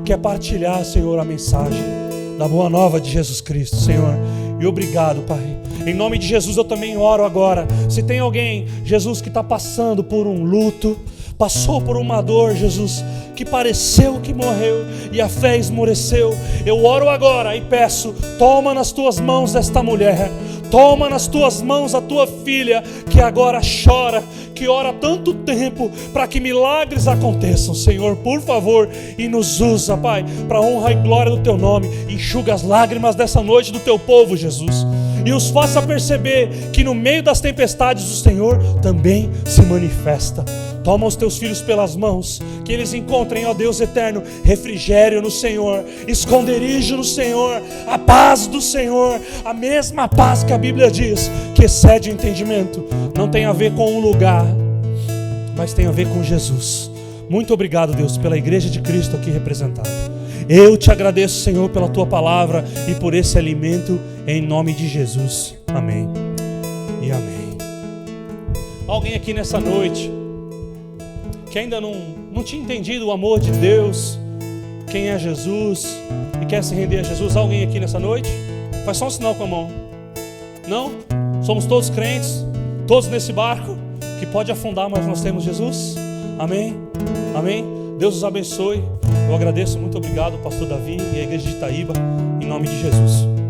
que é partilhar, Senhor, a mensagem da boa nova de Jesus Cristo, Senhor. E obrigado, Pai. Em nome de Jesus eu também oro agora. Se tem alguém, Jesus, que está passando por um luto, passou por uma dor, Jesus, que pareceu que morreu e a fé esmoreceu, eu oro agora e peço, toma nas tuas mãos esta mulher, toma nas tuas mãos a tua filha, que agora chora, que ora há tanto tempo para que milagres aconteçam, Senhor, por favor, e nos usa, Pai, para honra e glória do teu nome. Enxuga as lágrimas dessa noite do teu povo, Jesus, e os faça perceber que no meio das tempestades o Senhor também se manifesta. Toma os teus filhos pelas mãos, que eles encontrem, ó Deus eterno, refrigério no Senhor, esconderijo no Senhor, a paz do Senhor, a mesma paz que a Bíblia diz que excede o entendimento. Não tem a ver com um lugar, mas tem a ver com Jesus. Muito obrigado, Deus, pela igreja de Cristo aqui representada. Eu te agradeço, Senhor, pela tua palavra e por esse alimento, em nome de Jesus. Amém e amém. Alguém aqui nessa noite que ainda não tinha entendido o amor de Deus, quem é Jesus, e quer se render a Jesus? Alguém aqui nessa noite? Faz só um sinal com a mão. Não? Somos todos crentes, todos nesse barco que pode afundar, mas nós temos Jesus. Amém? Amém? Deus os abençoe. Eu agradeço, muito obrigado, pastor Davi e a igreja de Itaíba, em nome de Jesus.